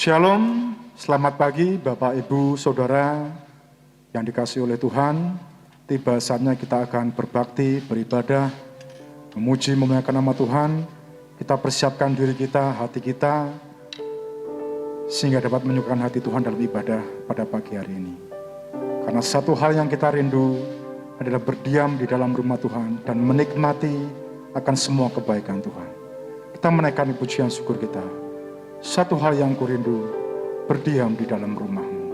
Shalom, selamat pagi Bapak, Ibu, Saudara yang dikasihi oleh Tuhan. Tiba saatnya kita akan berbakti, beribadah, memuji, memuliakan nama Tuhan. Kita persiapkan diri kita, hati kita, sehingga dapat menyukakan hati Tuhan dalam ibadah pada pagi hari ini. Karena satu hal yang kita rindu adalah berdiam di dalam rumah Tuhan dan menikmati akan semua kebaikan Tuhan. Kita menaikkan pujian syukur kita. Satu hal yang kurindu, berdiam di dalam rumah-Mu.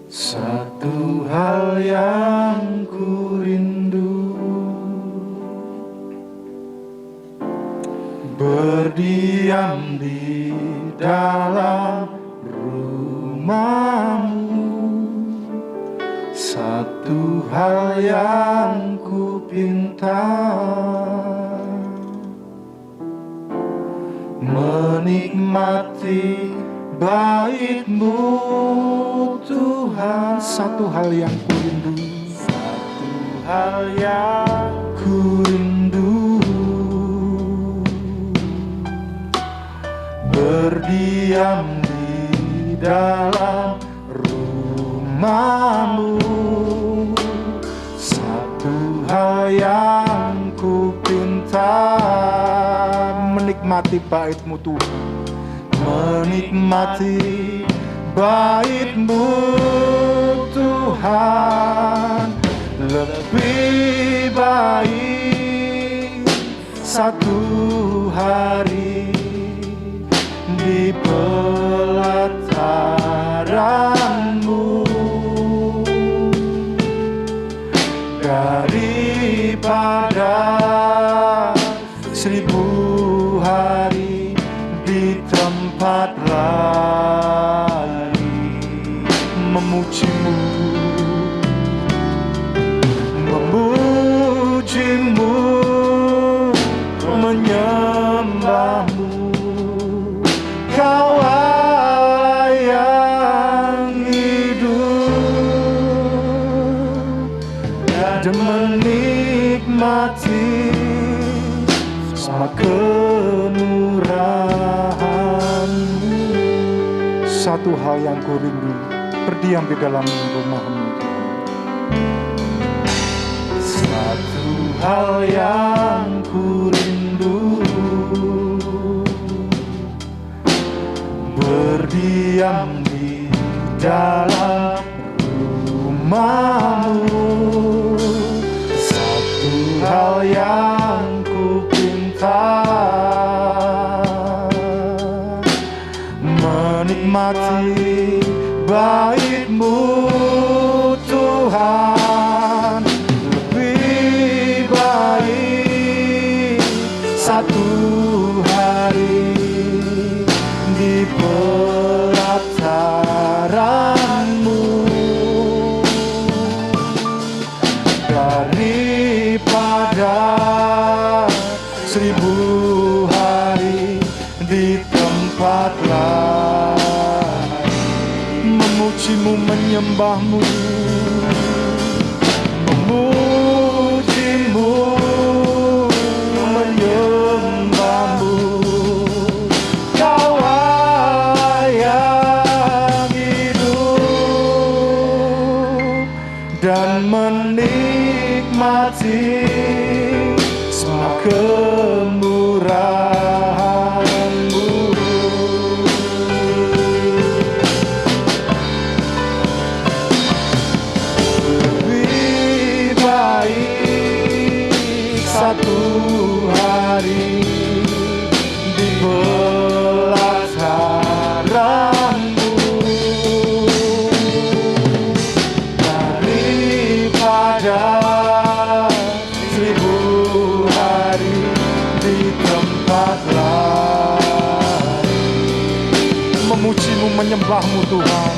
Satu hal yang kurindu, berdiam di dalam rumah-Mu. Satu hal yang kupinta, menikmati bait-Mu Tuhan. Satu hal yang kurindu, satu hal yang kurindu, berdiam di dalam rumah-Mu. Satu hal yang kupinta, menikmati bait-Mu Tuhan, menikmati bait-Mu Tuhan. Lebih baik satu hari di pelataran-Mu daripada 1000 hari di tempat lain. Memuji-Mu, memuji-Mu, menyembah-Mu. Kau yang hidup dan menikmati semua kemurahan-Mu. Satu hal yang kurindu, berdiam di dalam rumah-Mu. Satu hal yang kurindu, berdiam di dalam rumah-Mu. Satu hal yang kupinta, menikmati bait-Mu Tuhan. Lebih baik satu hari di pelataran-Mu daripada 1000 hari di tempat lain. Memuji-Mu, menyembah-Mu, memuji-Mu, menyembah-Mu. Kau yang hidup dan menikmati semua kemurahan-Mu. Lebih baik satu hari di pelataran-Mu daripada 1000 hari di tempat lain. Memuji-Mu, menyembah-Mu Tuhan.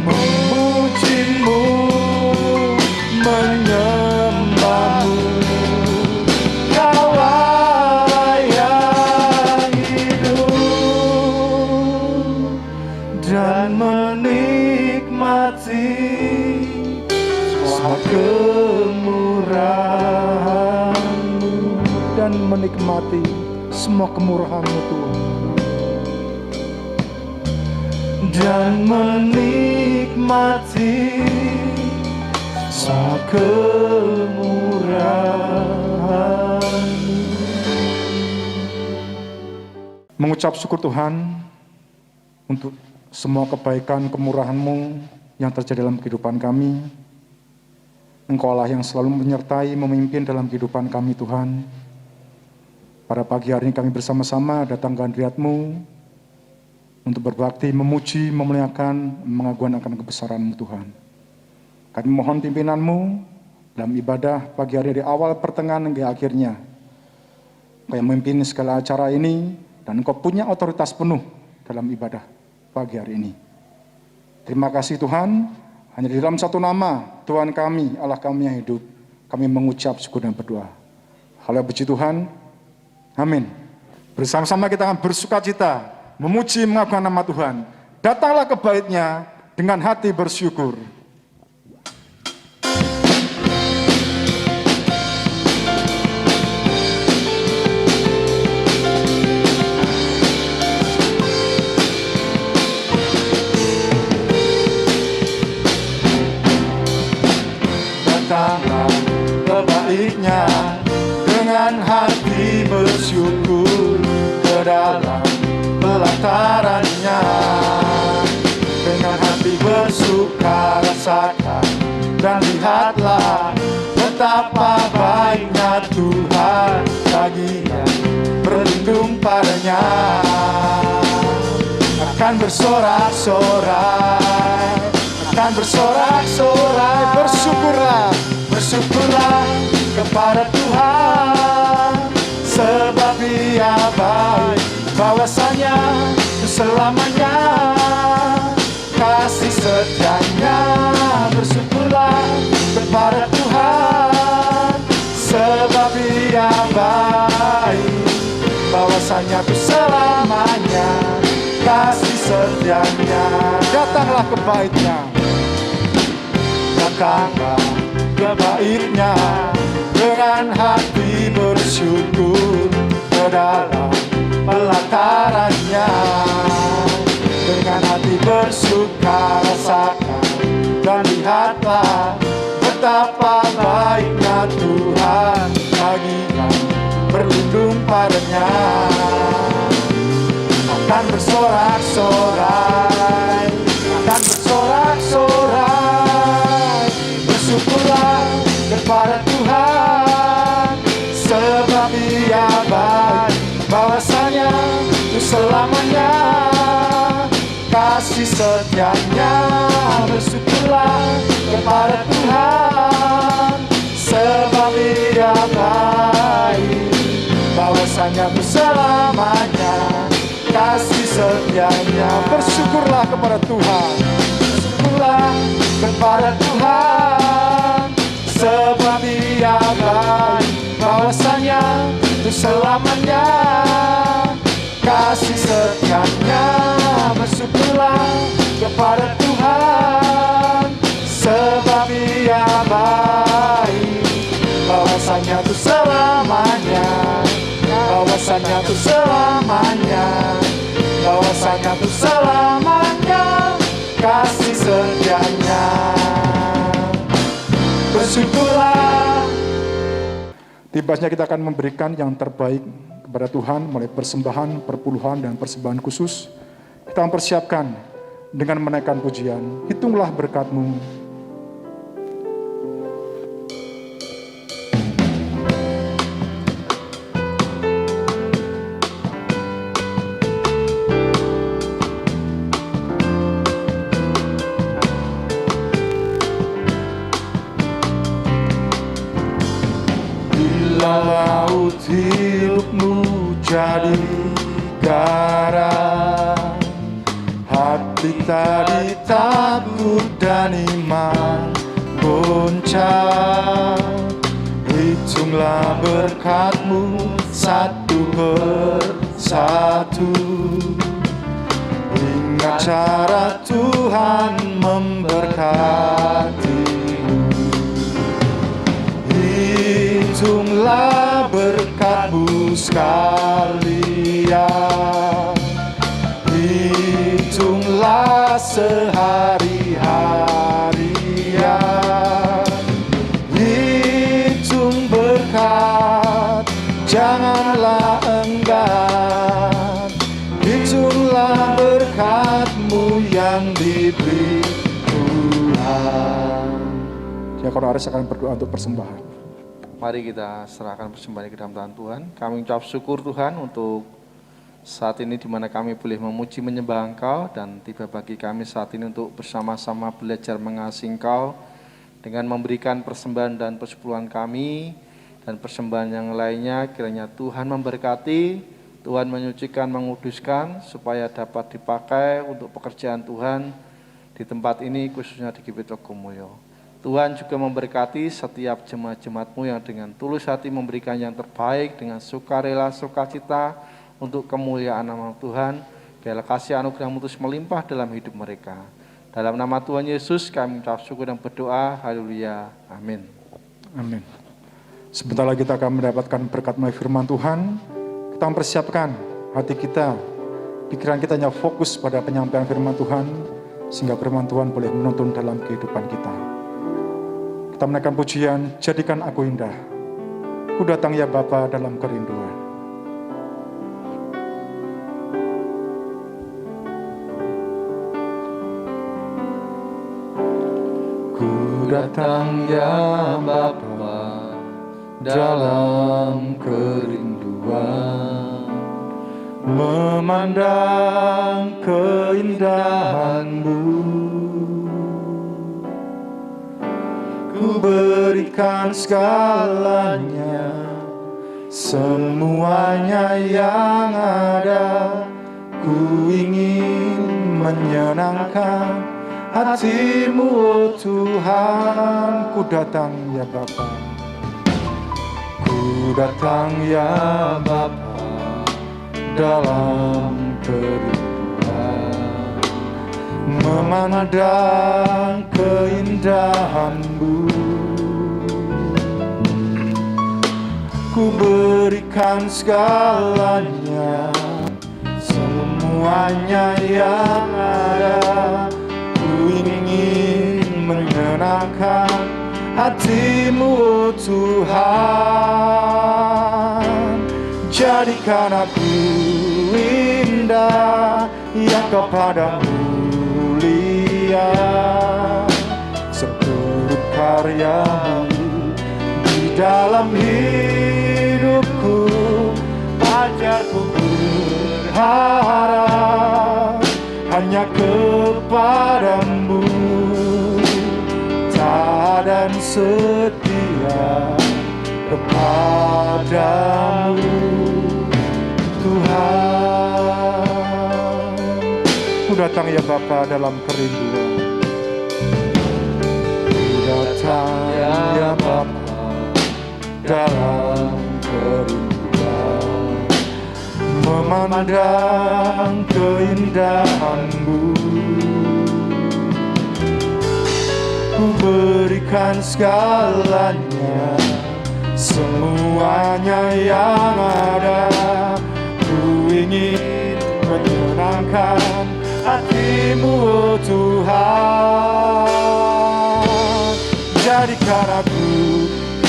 Memuji-Mu, menyembah-Mu. Kau yang hidup dan menikmati dan menikmati semua kemurahan-Mu Tuhan. Dan menikmati semua kemurahan-Mu. Mengucap syukur Tuhan untuk semua kebaikan kemurahan-Mu yang terjadi dalam kehidupan kami. Engkau Allah yang selalu menyertai, memimpin dalam kehidupan kami Tuhan. Pada pagi hari ini kami bersama-sama datang ke hadirat-Mu untuk berbakti, memuji, memuliakan, mengagukan akan kebesaran-Mu Tuhan. Kami mohon pimpinan-Mu dalam ibadah pagi hari dari awal pertengahan hingga akhirnya. Engkau yang memimpin segala acara ini dan Engkau punya otoritas penuh dalam ibadah pagi hari ini. Terima kasih Tuhan, hanya di dalam satu nama Tuhan kami, Allah kami yang hidup, kami mengucap syukur dan berdoa. Haleluya, puji Tuhan, amin. Bersama-sama kita akan bersuka cita, memuji, mengagungkan nama Tuhan. Datanglah ke bait-Nya dengan hati bersyukur. Datanglah ke bait-Nya dengan hati bersyukur, ke dalam pelataran-Nya dengan hati bersuka rasakan, dan lihatlah betapa baiknya Tuhan bagi yang berlindung padanya. Akan bersorak-sorai, akan bersorak-sorai, bersyukurlah, bersyukurlah kepada Tuhan, sebab Dia baik, bahwasanya selamanya kasih setia-Nya. Bersyukurlah kepada Tuhan, sebab Dia baik, bahwasanya selamanya kasih setia-Nya. Datanglah ke bait-Nya, datanglah ke bait-Nya dengan hati bersyukur, ke dalam pelataran-Nya dengan hati bersuka rasakan, dan lihatlah betapa baiknya Tuhan bagi yang berlindung padanya. Akan bersorak-sorai, akan bersorak-sorai, bersyukurlah kepada Tuhan, sebab Dia baik, bahwasanya untuk selamanya kasih setia-Nya. Bersyukurlah kepada Tuhan, sebab Dia baik, bahwasanya untuk selamanya kasih setia-Nya. Bersyukurlah kepada Tuhan, bersyukurlah kepada Tuhan, sebab Dia baik, bahwasanya untuk selamanya kasih setia-Nya. Bersyukurlah kepada Tuhan, sebab Dia baik, bahwasanya untuk selamanya, bahwasanya untuk selamanya, bahwasanya untuk selamanya kasih setia-Nya. Bersyukurlah. Tibasnya kita akan memberikan yang terbaik kepada Tuhan melalui persembahan, perpuluhan, dan persembahan khusus. Kita mempersiapkan dengan menaikkan pujian. Hitunglah berkat-Mu. Bila laut hidupmu jadi garam, hati tadi takut dan iman goncang. Hitunglah berkat-Mu satu persatu. Ingat cara Tuhan memberkati-Mu. Hitunglah berkat-Mu sekalian. Hitunglah sehari-harian, hitung berkat, janganlah enggan. Hitunglah berkat-Mu yang diberi Tuhan. Diakon Aris akan berdoa untuk persembahan. Mari kita serahkan persembahan ke dalam tangan Tuhan. Kami ucap syukur Tuhan untuk saat ini di mana kami boleh memuji menyembah Engkau, dan tiba bagi kami saat ini untuk bersama-sama belajar mengasihi Engkau dengan memberikan persembahan dan persepuluhan kami dan persembahan yang lainnya. Kiranya Tuhan memberkati, Tuhan menyucikan, menguduskan supaya dapat dipakai untuk pekerjaan Tuhan di tempat ini, khususnya di GBI Togomoyo. Tuhan juga memberkati setiap jemaat-jemaat-Mu yang dengan tulus hati memberikan yang terbaik dengan sukarela, sukacita untuk kemuliaan nama Tuhan. Biarlah kasih anugerah-Mu terus melimpah dalam hidup mereka. Dalam nama Tuhan Yesus kami ucap syukur dan berdoa. Haleluya. Amin. Amin. Sebentar lagi kita akan mendapatkan berkat melalui firman Tuhan. Kita mempersiapkan hati kita, pikiran kita hanya fokus pada penyampaian firman Tuhan, sehingga firman Tuhan boleh menuntun dalam kehidupan kita. Kita menaikkan pujian, jadikan aku indah. Ku datang ya Bapa dalam kerinduan. Ku datang ya Bapa dalam kerinduan, memandang keindahan-Mu. Ku berikan segalanya, semuanya yang ada. Ku ingin menyenangkan hati-Mu, oh Tuhan. Ku datang ya Bapa, ku datang ya Bapa dalam kerinduan, memandang keindahan-Mu. Ku berikan segalanya, semuanya yang ada. Ku ingin menyenangkan hati-Mu, oh Tuhan. Jadikan aku indah yang kepadamu mulia, seturut karya-Mu di dalam hidupku. Ajarku berharap hanya kepadamu, taat dan setia kepadamu, Tuhan. Ku datang ya Bapa dalam kerinduan, ku datang ya Bapa dalam kerinduan, memandang keindahan-Mu. Ku berikan segalanya, semuanya yang ada. Ku ingin menyenangkan hati-Mu, oh Tuhan. Jadikan aku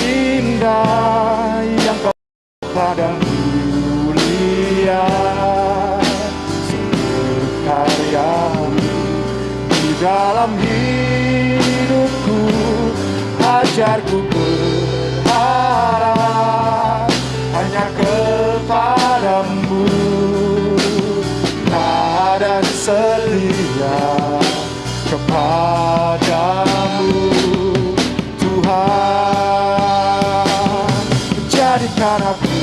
indah yang kepadamu mulia, seluruh karya-Mu di dalam hidupku. Ajarku berharap hanya kepadamu, taat dan setia kepadamu, Tuhan. Jadikan aku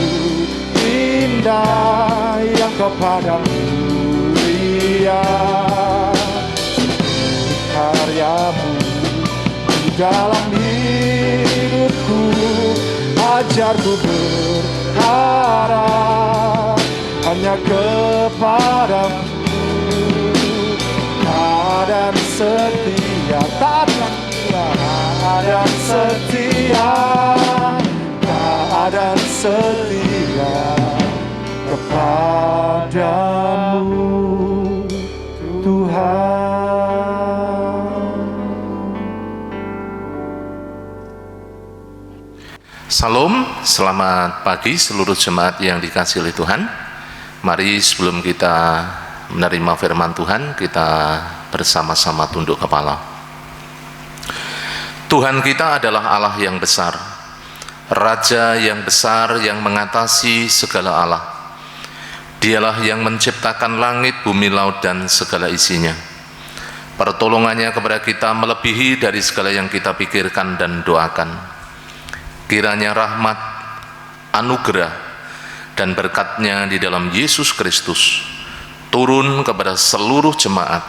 indah yang kepadamu mulia, karya-Mu di dalam hidupku. Ajarku berharap hanya kepadamu, taat dan setia, taat dan setia, taat dan setia. setia kepadamu, Tuhan. Salam, selamat pagi seluruh jemaat yang dikasihi oleh Tuhan. Mari sebelum kita menerima firman Tuhan, kita bersama-sama tunduk kepala. Tuhan kita adalah Allah yang besar, Raja yang besar yang mengatasi segala Allah. Dialah yang menciptakan langit, bumi, laut, dan segala isinya. Pertolongannya kepada kita melebihi dari segala yang kita pikirkan dan doakan. Kiranya rahmat, anugerah, dan berkat-Nya di dalam Yesus Kristus turun kepada seluruh jemaat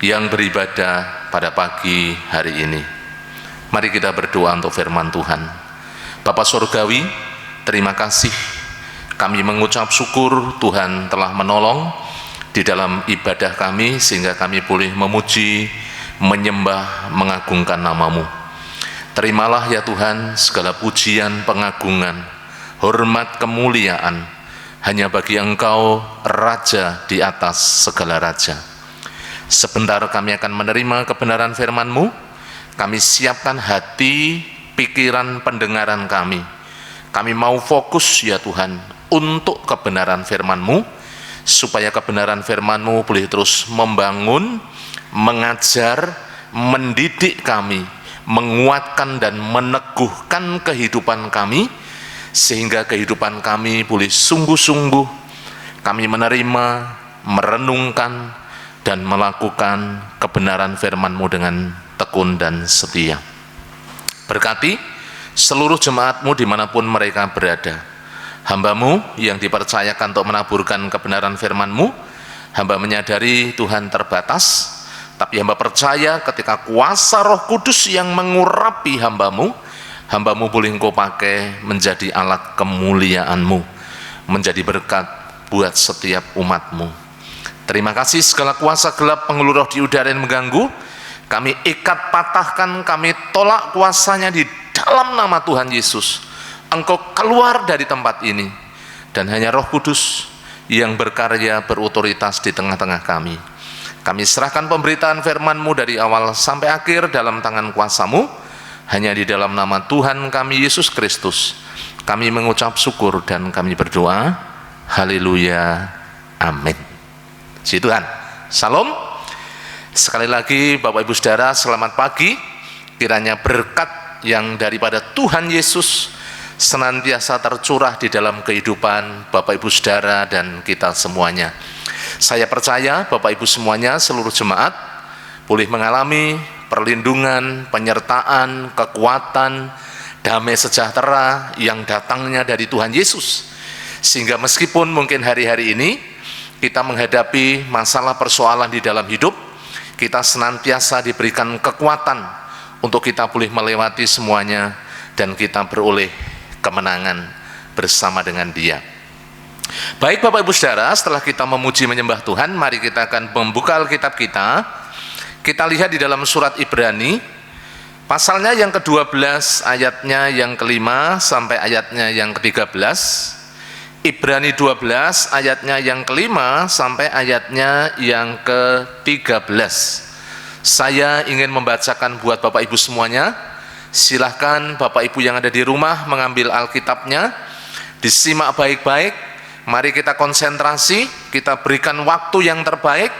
yang beribadah pada pagi hari ini. Mari kita berdoa untuk firman Tuhan. Bapa Surgawi, terima kasih. Kami mengucap syukur Tuhan telah menolong di dalam ibadah kami sehingga kami boleh memuji, menyembah, mengagungkan nama-Mu. Terimalah ya Tuhan segala pujian, pengagungan, hormat, kemuliaan hanya bagi Engkau, Raja di atas segala raja. Sebentar kami akan menerima kebenaran firman-Mu. Kami siapkan hati, pikiran, pendengaran kami. Kami mau fokus ya Tuhan untuk kebenaran firman-Mu, supaya kebenaran firman-Mu boleh terus membangun, mengajar, mendidik kami, menguatkan dan meneguhkan kehidupan kami, sehingga kehidupan kami boleh sungguh-sungguh kami menerima, merenungkan, dan melakukan kebenaran firman-Mu dengan tekun dan setia. Berkati seluruh jemaat-Mu dimanapun mereka berada. Hamba-Mu yang dipercayakan untuk menaburkan kebenaran firman-Mu, hamba menyadari Tuhan terbatas, tapi hamba percaya ketika kuasa Roh Kudus yang mengurapi hamba-Mu boleh Engkau pakai menjadi alat kemuliaan-Mu, menjadi berkat buat setiap umat-Mu. Terima kasih segala kuasa gelap penghulu roh di udara yang mengganggu, kami ikat, patahkan, kami tolak kuasanya di dalam nama Tuhan Yesus. Engkau keluar dari tempat ini, dan hanya Roh Kudus yang berkarya berotoritas di tengah-tengah kami. Kami serahkan pemberitaan firman-Mu dari awal sampai akhir dalam tangan kuasa-Mu. Hanya di dalam nama Tuhan kami Yesus Kristus kami mengucap syukur dan kami berdoa. Haleluya, amin. Puji Tuhan. Salam. Sekali lagi Bapak Ibu Saudara, selamat pagi. Kiranya berkat yang daripada Tuhan Yesus senantiasa tercurah di dalam kehidupan Bapak Ibu Saudara dan kita semuanya. Saya percaya Bapak Ibu semuanya, seluruh jemaat boleh mengalami perlindungan, penyertaan, kekuatan, damai sejahtera yang datangnya dari Tuhan Yesus. Sehingga meskipun mungkin hari-hari ini kita menghadapi masalah persoalan di dalam hidup, kita senantiasa diberikan kekuatan untuk kita boleh melewati semuanya dan kita beroleh kemenangan bersama dengan Dia. Baik Bapak Ibu Saudara, setelah kita memuji menyembah Tuhan, mari kita akan membuka Alkitab kita. Kita lihat di dalam surat Ibrani, pasalnya yang ke-12, ayatnya yang ke-5 sampai ayatnya yang ke-13. Ibrani 12, ayatnya yang ke-5 sampai ayatnya yang ke-13. Saya ingin membacakan buat Bapak Ibu semuanya. Silahkan Bapak Ibu yang ada di rumah mengambil Alkitabnya, disimak baik-baik. Mari kita konsentrasi, kita berikan waktu yang terbaik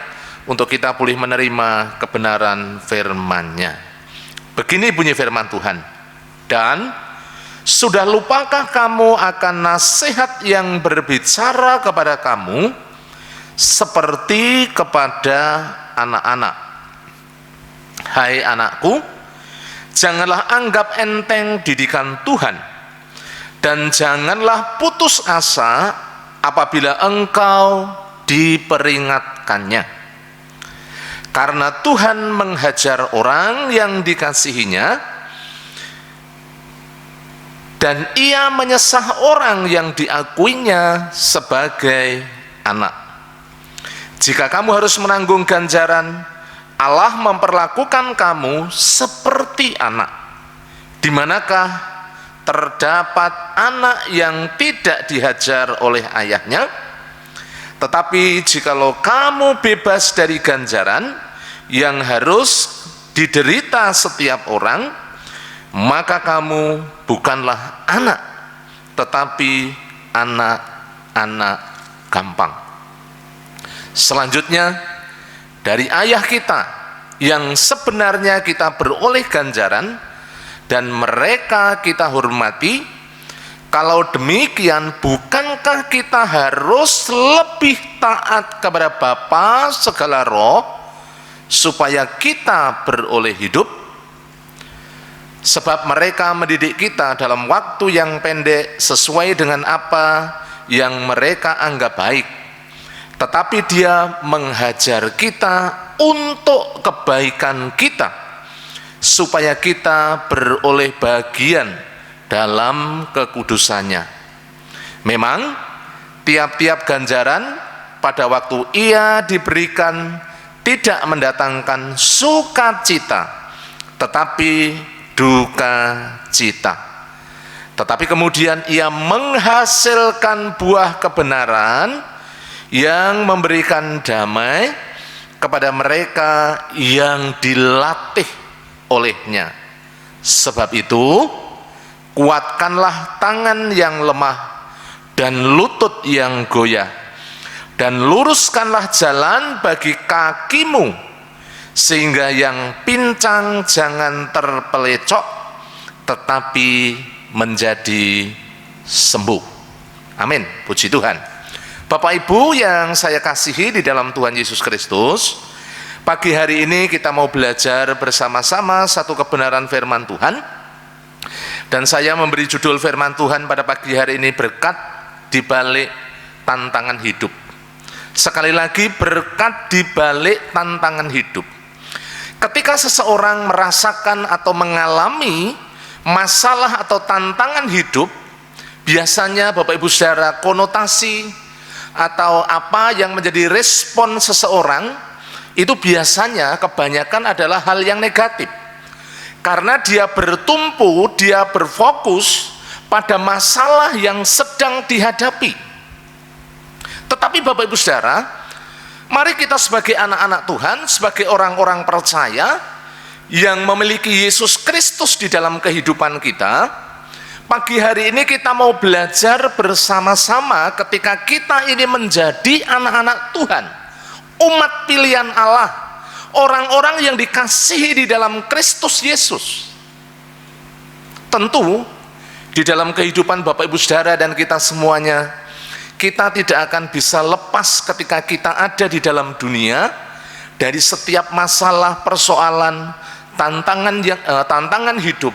untuk kita boleh menerima kebenaran firman-Nya. Begini bunyi firman Tuhan. Dan sudah lupakah kamu akan nasihat yang berbicara kepada kamu seperti kepada anak-anak? Hai anakku, janganlah anggap enteng didikan Tuhan, dan janganlah putus asa apabila engkau diperingatkannya. Karena Tuhan menghajar orang yang dikasihinya, dan Ia menyesah orang yang diakuinya sebagai anak. Jika kamu harus menanggung ganjaran, Allah memperlakukan kamu seperti anak. Di manakah terdapat anak yang tidak dihajar oleh ayahnya. Tetapi jikalau kamu bebas dari ganjaran yang harus diderita setiap orang, maka kamu bukanlah anak, tetapi anak-anak gampang. Selanjutnya, dari ayah kita yang sebenarnya kita beroleh ganjaran dan mereka kita hormati, kalau demikian bukankah kita harus lebih taat kepada Bapa segala roh supaya kita beroleh hidup? Sebab mereka mendidik kita dalam waktu yang pendek sesuai dengan apa yang mereka anggap baik, tetapi Dia menghajar kita untuk kebaikan kita, supaya kita beroleh bagian dalam kekudusannya. Memang tiap-tiap ganjaran pada waktu ia diberikan tidak mendatangkan sukacita, tetapi duka cita. Tetapi kemudian ia menghasilkan buah kebenaran yang memberikan damai kepada mereka yang dilatih olehnya. Sebab itu, kuatkanlah tangan yang lemah dan lutut yang goyah, dan luruskanlah jalan bagi kakimu, sehingga yang pincang jangan terpelecok, tetapi menjadi sembuh. Amin, puji Tuhan. Bapak Ibu yang saya kasihi di dalam Tuhan Yesus Kristus, pagi hari ini kita mau belajar bersama-sama satu kebenaran firman Tuhan. Dan saya memberi judul firman Tuhan pada pagi hari ini, berkat di balik tantangan hidup. Sekali lagi, berkat di balik tantangan hidup. Ketika seseorang merasakan atau mengalami masalah atau tantangan hidup, biasanya Bapak Ibu Saudara, konotasi atau apa yang menjadi respon seseorang itu biasanya kebanyakan adalah hal yang negatif. Karena dia bertumpu, dia berfokus pada masalah yang sedang dihadapi. Tetapi Bapak Ibu Saudara, mari kita sebagai anak-anak Tuhan, sebagai orang-orang percaya yang memiliki Yesus Kristus di dalam kehidupan kita, pagi hari ini kita mau belajar bersama-sama ketika kita ini menjadi anak-anak Tuhan, umat pilihan Allah, orang-orang yang dikasihi di dalam Kristus Yesus. Tentu di dalam kehidupan Bapak Ibu Saudara dan kita semuanya, kita tidak akan bisa lepas ketika kita ada di dalam dunia dari setiap masalah, persoalan, tantangan hidup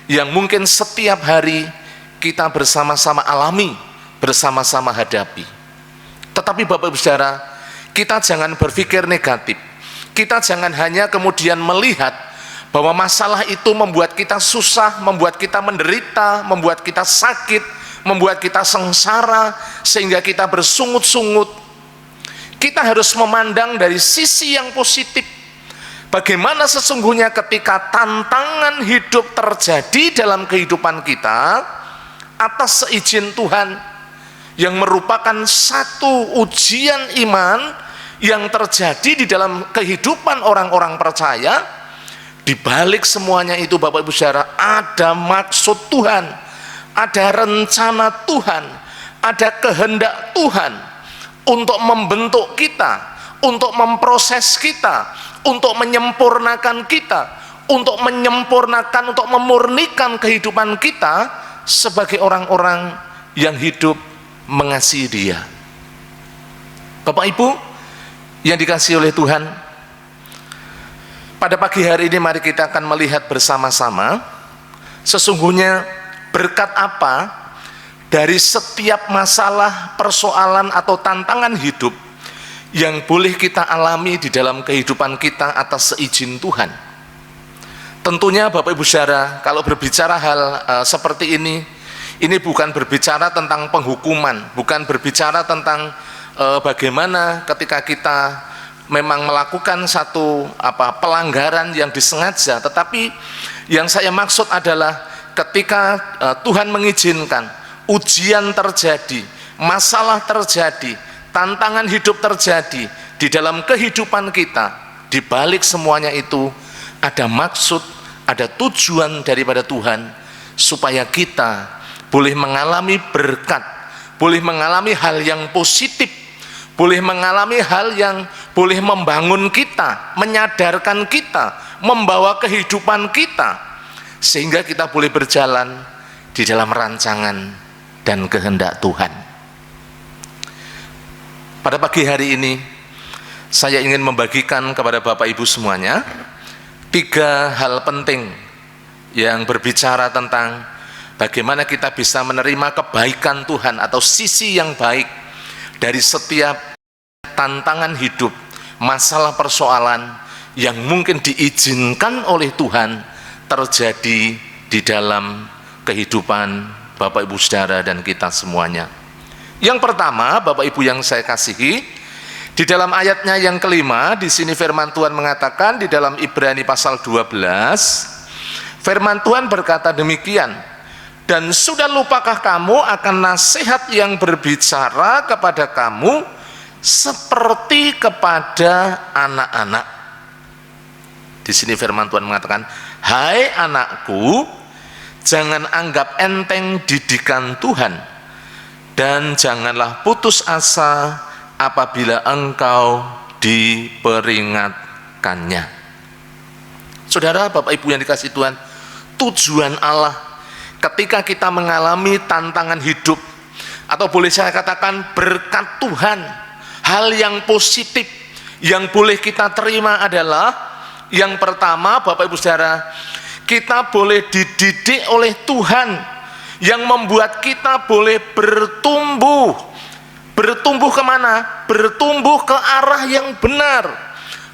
yang mungkin setiap hari kita bersama-sama alami, bersama-sama hadapi. Tetapi Bapak Ibu Saudara, kita jangan berpikir negatif. Kita jangan hanya kemudian melihat bahwa masalah itu membuat kita susah, membuat kita menderita, membuat kita sakit, membuat kita sengsara, sehingga kita bersungut-sungut. Kita harus memandang dari sisi yang positif. Bagaimana sesungguhnya ketika tantangan hidup terjadi dalam kehidupan kita atas seizin Tuhan, yang merupakan satu ujian iman yang terjadi di dalam kehidupan orang-orang percaya. Di balik semuanya itu Bapak Ibu Saudara, ada maksud Tuhan, ada rencana Tuhan, ada kehendak Tuhan untuk membentuk kita, untuk memproses kita, untuk menyempurnakan kita, untuk menyempurnakan, untuk memurnikan kehidupan kita sebagai orang-orang yang hidup mengasihi Dia. Bapak Ibu yang dikasihi oleh Tuhan, pada pagi hari ini mari kita akan melihat bersama-sama sesungguhnya berkat apa dari setiap masalah, persoalan atau tantangan hidup yang boleh kita alami di dalam kehidupan kita atas seizin Tuhan. Tentunya Bapak Ibu Saudara, kalau berbicara hal seperti ini bukan berbicara tentang penghukuman, bukan berbicara tentang bagaimana ketika kita memang melakukan satu pelanggaran yang disengaja, tetapi yang saya maksud adalah ketika Tuhan mengizinkan ujian terjadi, masalah terjadi, tantangan hidup terjadi di dalam kehidupan kita, di balik semuanya itu ada maksud, ada tujuan daripada Tuhan, supaya kita boleh mengalami berkat, boleh mengalami hal yang positif, boleh mengalami hal yang boleh membangun kita, menyadarkan kita, membawa kehidupan kita, sehingga kita boleh berjalan di dalam rancangan dan kehendak Tuhan. Pada pagi hari ini saya ingin membagikan kepada Bapak Ibu semuanya 3 hal penting yang berbicara tentang bagaimana kita bisa menerima kebaikan Tuhan atau sisi yang baik dari setiap tantangan hidup, masalah persoalan yang mungkin diizinkan oleh Tuhan terjadi di dalam kehidupan Bapak Ibu Saudara dan kita semuanya. Yang pertama, Bapak Ibu yang saya kasihi, di dalam ayatnya yang kelima, di sini firman Tuhan mengatakan di dalam Ibrani pasal 12, firman Tuhan berkata demikian, dan sudah lupakah kamu akan nasihat yang berbicara kepada kamu seperti kepada anak-anak. Di sini firman Tuhan mengatakan, hai anakku, jangan anggap enteng didikan Tuhan, dan janganlah putus asa apabila engkau diperingatkannya. Saudara, Bapak Ibu yang dikasihi Tuhan, tujuan Allah ketika kita mengalami tantangan hidup, atau boleh saya katakan berkat Tuhan, hal yang positif yang boleh kita terima adalah yang pertama, Bapak Ibu Saudara, kita boleh dididik oleh Tuhan yang membuat kita boleh bertumbuh. Bertumbuh kemana? Bertumbuh ke arah yang benar,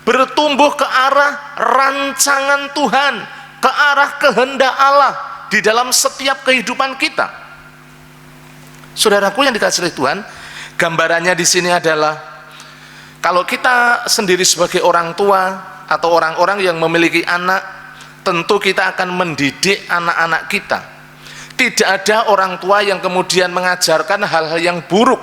bertumbuh ke arah rancangan Tuhan, ke arah kehendak Allah di dalam setiap kehidupan kita. Saudaraku yang dikasihi Tuhan, gambarannya di sini adalah kalau kita sendiri sebagai orang tua atau orang-orang yang memiliki anak, tentu kita akan mendidik anak-anak kita. Tidak ada orang tua yang kemudian mengajarkan hal-hal yang buruk.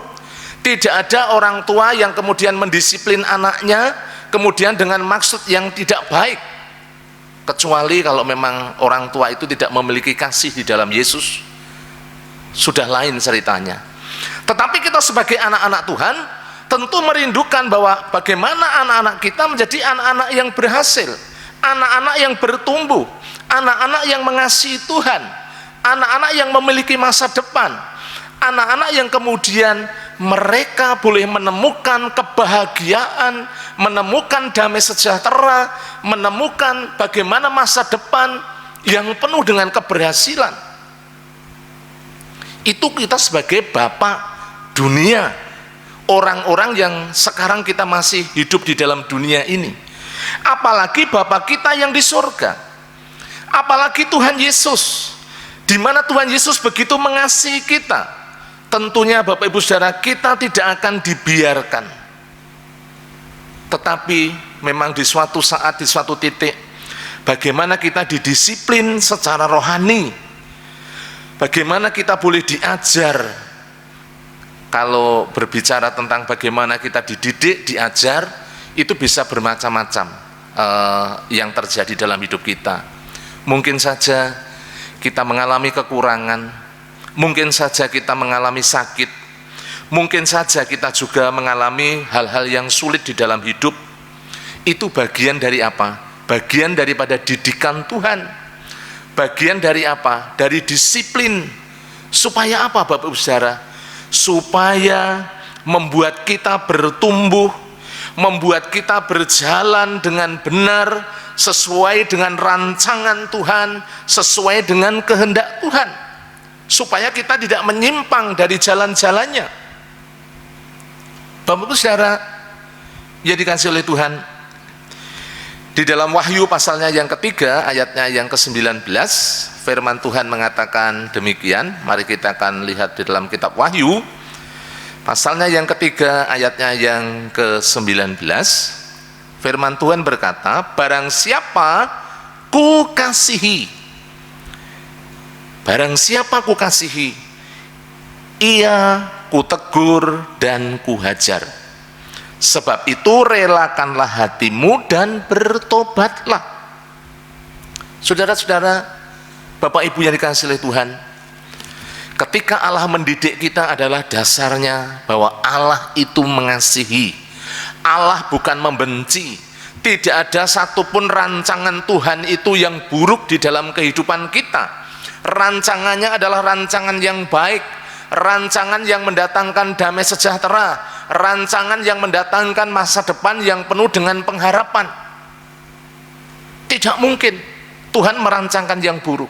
Tidak ada orang tua yang kemudian mendisiplin anaknya kemudian dengan maksud yang tidak baik, kecuali kalau memang orang tua itu tidak memiliki kasih di dalam Yesus, sudah lain ceritanya. Tetapi kita sebagai anak-anak Tuhan tentu merindukan bahwa bagaimana anak-anak kita menjadi anak-anak yang berhasil, anak-anak yang bertumbuh, anak-anak yang mengasihi Tuhan, anak-anak yang memiliki masa depan, anak-anak yang kemudian mereka boleh menemukan kebahagiaan, menemukan damai sejahtera, menemukan bagaimana masa depan yang penuh dengan keberhasilan. Itu kita sebagai bapak dunia, orang-orang yang sekarang kita masih hidup di dalam dunia ini. Apalagi Bapa kita yang di surga, apalagi Tuhan Yesus, di mana Tuhan Yesus begitu mengasihi kita. Tentunya Bapak Ibu Saudara, kita tidak akan dibiarkan. Tetapi memang di suatu saat, di suatu titik, bagaimana kita didisiplin secara rohani, bagaimana kita boleh diajar. Kalau berbicara tentang bagaimana kita dididik, diajar, itu bisa bermacam-macam yang terjadi dalam hidup kita. Mungkin saja kita mengalami kekurangan, mungkin saja kita mengalami sakit, mungkin saja kita juga mengalami hal-hal yang sulit di dalam hidup. Itu bagian dari apa? Bagian daripada didikan Tuhan. Bagian dari apa? Dari disiplin. Supaya apa Bapak Ibu Saudara? Supaya membuat kita bertumbuh, membuat kita berjalan dengan benar, sesuai dengan rancangan Tuhan, sesuai dengan kehendak Tuhan, supaya kita tidak menyimpang dari jalan-jalannya. Bapak Ibu Saudara yang dikasihi oleh Tuhan, di dalam Wahyu pasalnya yang ketiga, ayatnya yang ke-19, firman Tuhan mengatakan demikian. Mari kita akan lihat di dalam kitab Wahyu pasalnya yang ketiga, ayatnya yang ke-19. Firman Tuhan berkata, barang siapa ku kasihi, Barang siapa kukasihi, ia kutegur dan kuhajar. Sebab itu relakanlah hatimu dan bertobatlah. Saudara-saudara, Bapak Ibu yang dikasihi oleh Tuhan, ketika Allah mendidik kita adalah dasarnya bahwa Allah itu mengasihi. Allah bukan membenci. Tidak ada satupun rancangan Tuhan itu yang buruk di dalam kehidupan kita. Rancangannya adalah rancangan yang baik, rancangan yang mendatangkan damai sejahtera, rancangan yang mendatangkan masa depan yang penuh dengan pengharapan. Tidak mungkin Tuhan merancangkan yang buruk.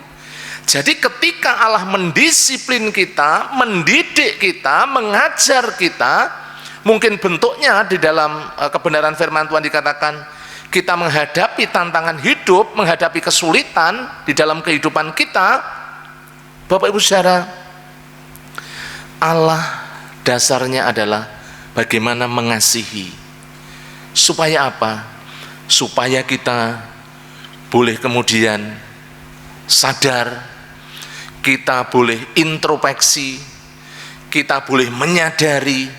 Jadi ketika Allah mendisiplin kita, mendidik kita, mengajar kita, mungkin bentuknya di dalam kebenaran firman Tuhan dikatakan kita menghadapi tantangan hidup, menghadapi kesulitan di dalam kehidupan kita. Bapak Ibu saudara, Allah dasarnya adalah bagaimana mengasihi. Supaya apa? Supaya kita boleh kemudian sadar, kita boleh introspeksi, kita boleh menyadari,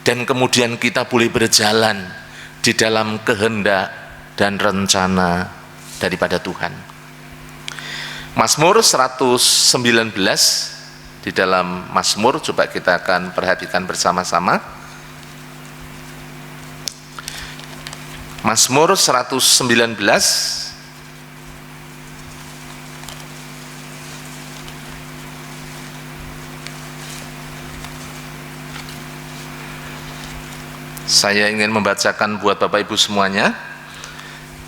dan kemudian kita boleh berjalan di dalam kehendak dan rencana daripada Tuhan. Mazmur 119, di dalam Mazmur coba kita akan perhatikan bersama-sama. Mazmur 119 saya ingin membacakan buat Bapak Ibu semuanya.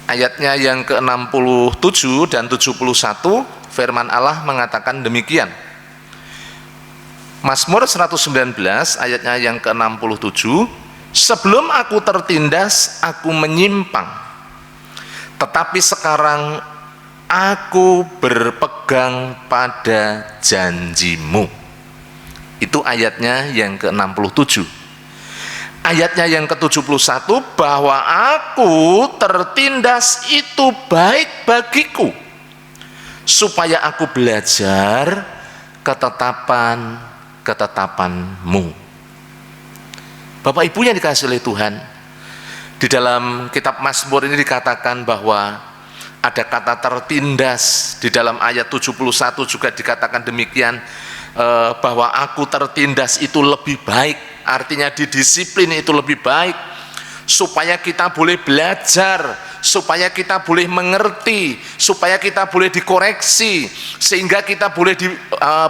Ayatnya yang ke-67 dan 71, firman Allah mengatakan demikian. Mazmur 119 ayatnya yang ke-67, sebelum aku tertindas, aku menyimpang, tetapi sekarang aku berpegang pada janjimu. Itu ayatnya yang ke-67. Ayatnya yang ke-71, bahwa aku tertindas itu baik bagiku, supaya aku belajar ketetapan-ketetapanmu. Bapak Ibu yang dikasihi oleh Tuhan, di dalam kitab Mazmur ini dikatakan bahwa ada kata tertindas. Di dalam ayat 71 juga dikatakan demikian, bahwa aku tertindas itu lebih baik. Artinya didisiplin itu lebih baik, supaya kita boleh belajar, supaya kita boleh mengerti, supaya kita boleh dikoreksi, sehingga kita boleh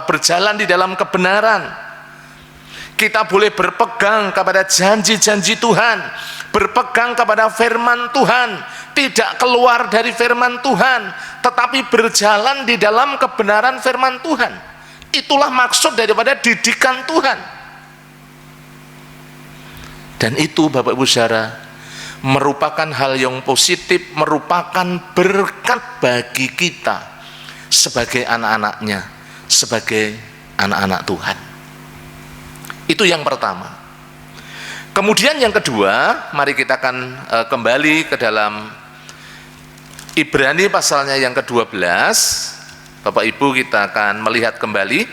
berjalan di dalam kebenaran. Kita boleh berpegang kepada janji-janji Tuhan, berpegang kepada firman Tuhan, tidak keluar dari firman Tuhan, tetapi berjalan di dalam kebenaran firman Tuhan. Itulah maksud daripada didikan Tuhan. Dan itu Bapak Ibu saudara merupakan hal yang positif, merupakan berkat bagi kita sebagai anak-anaknya, sebagai anak-anak Tuhan. Itu yang pertama. Kemudian yang kedua, mari kita akan kembali ke dalam Ibrani pasalnya yang ke-12. Bapak Ibu, kita akan melihat kembali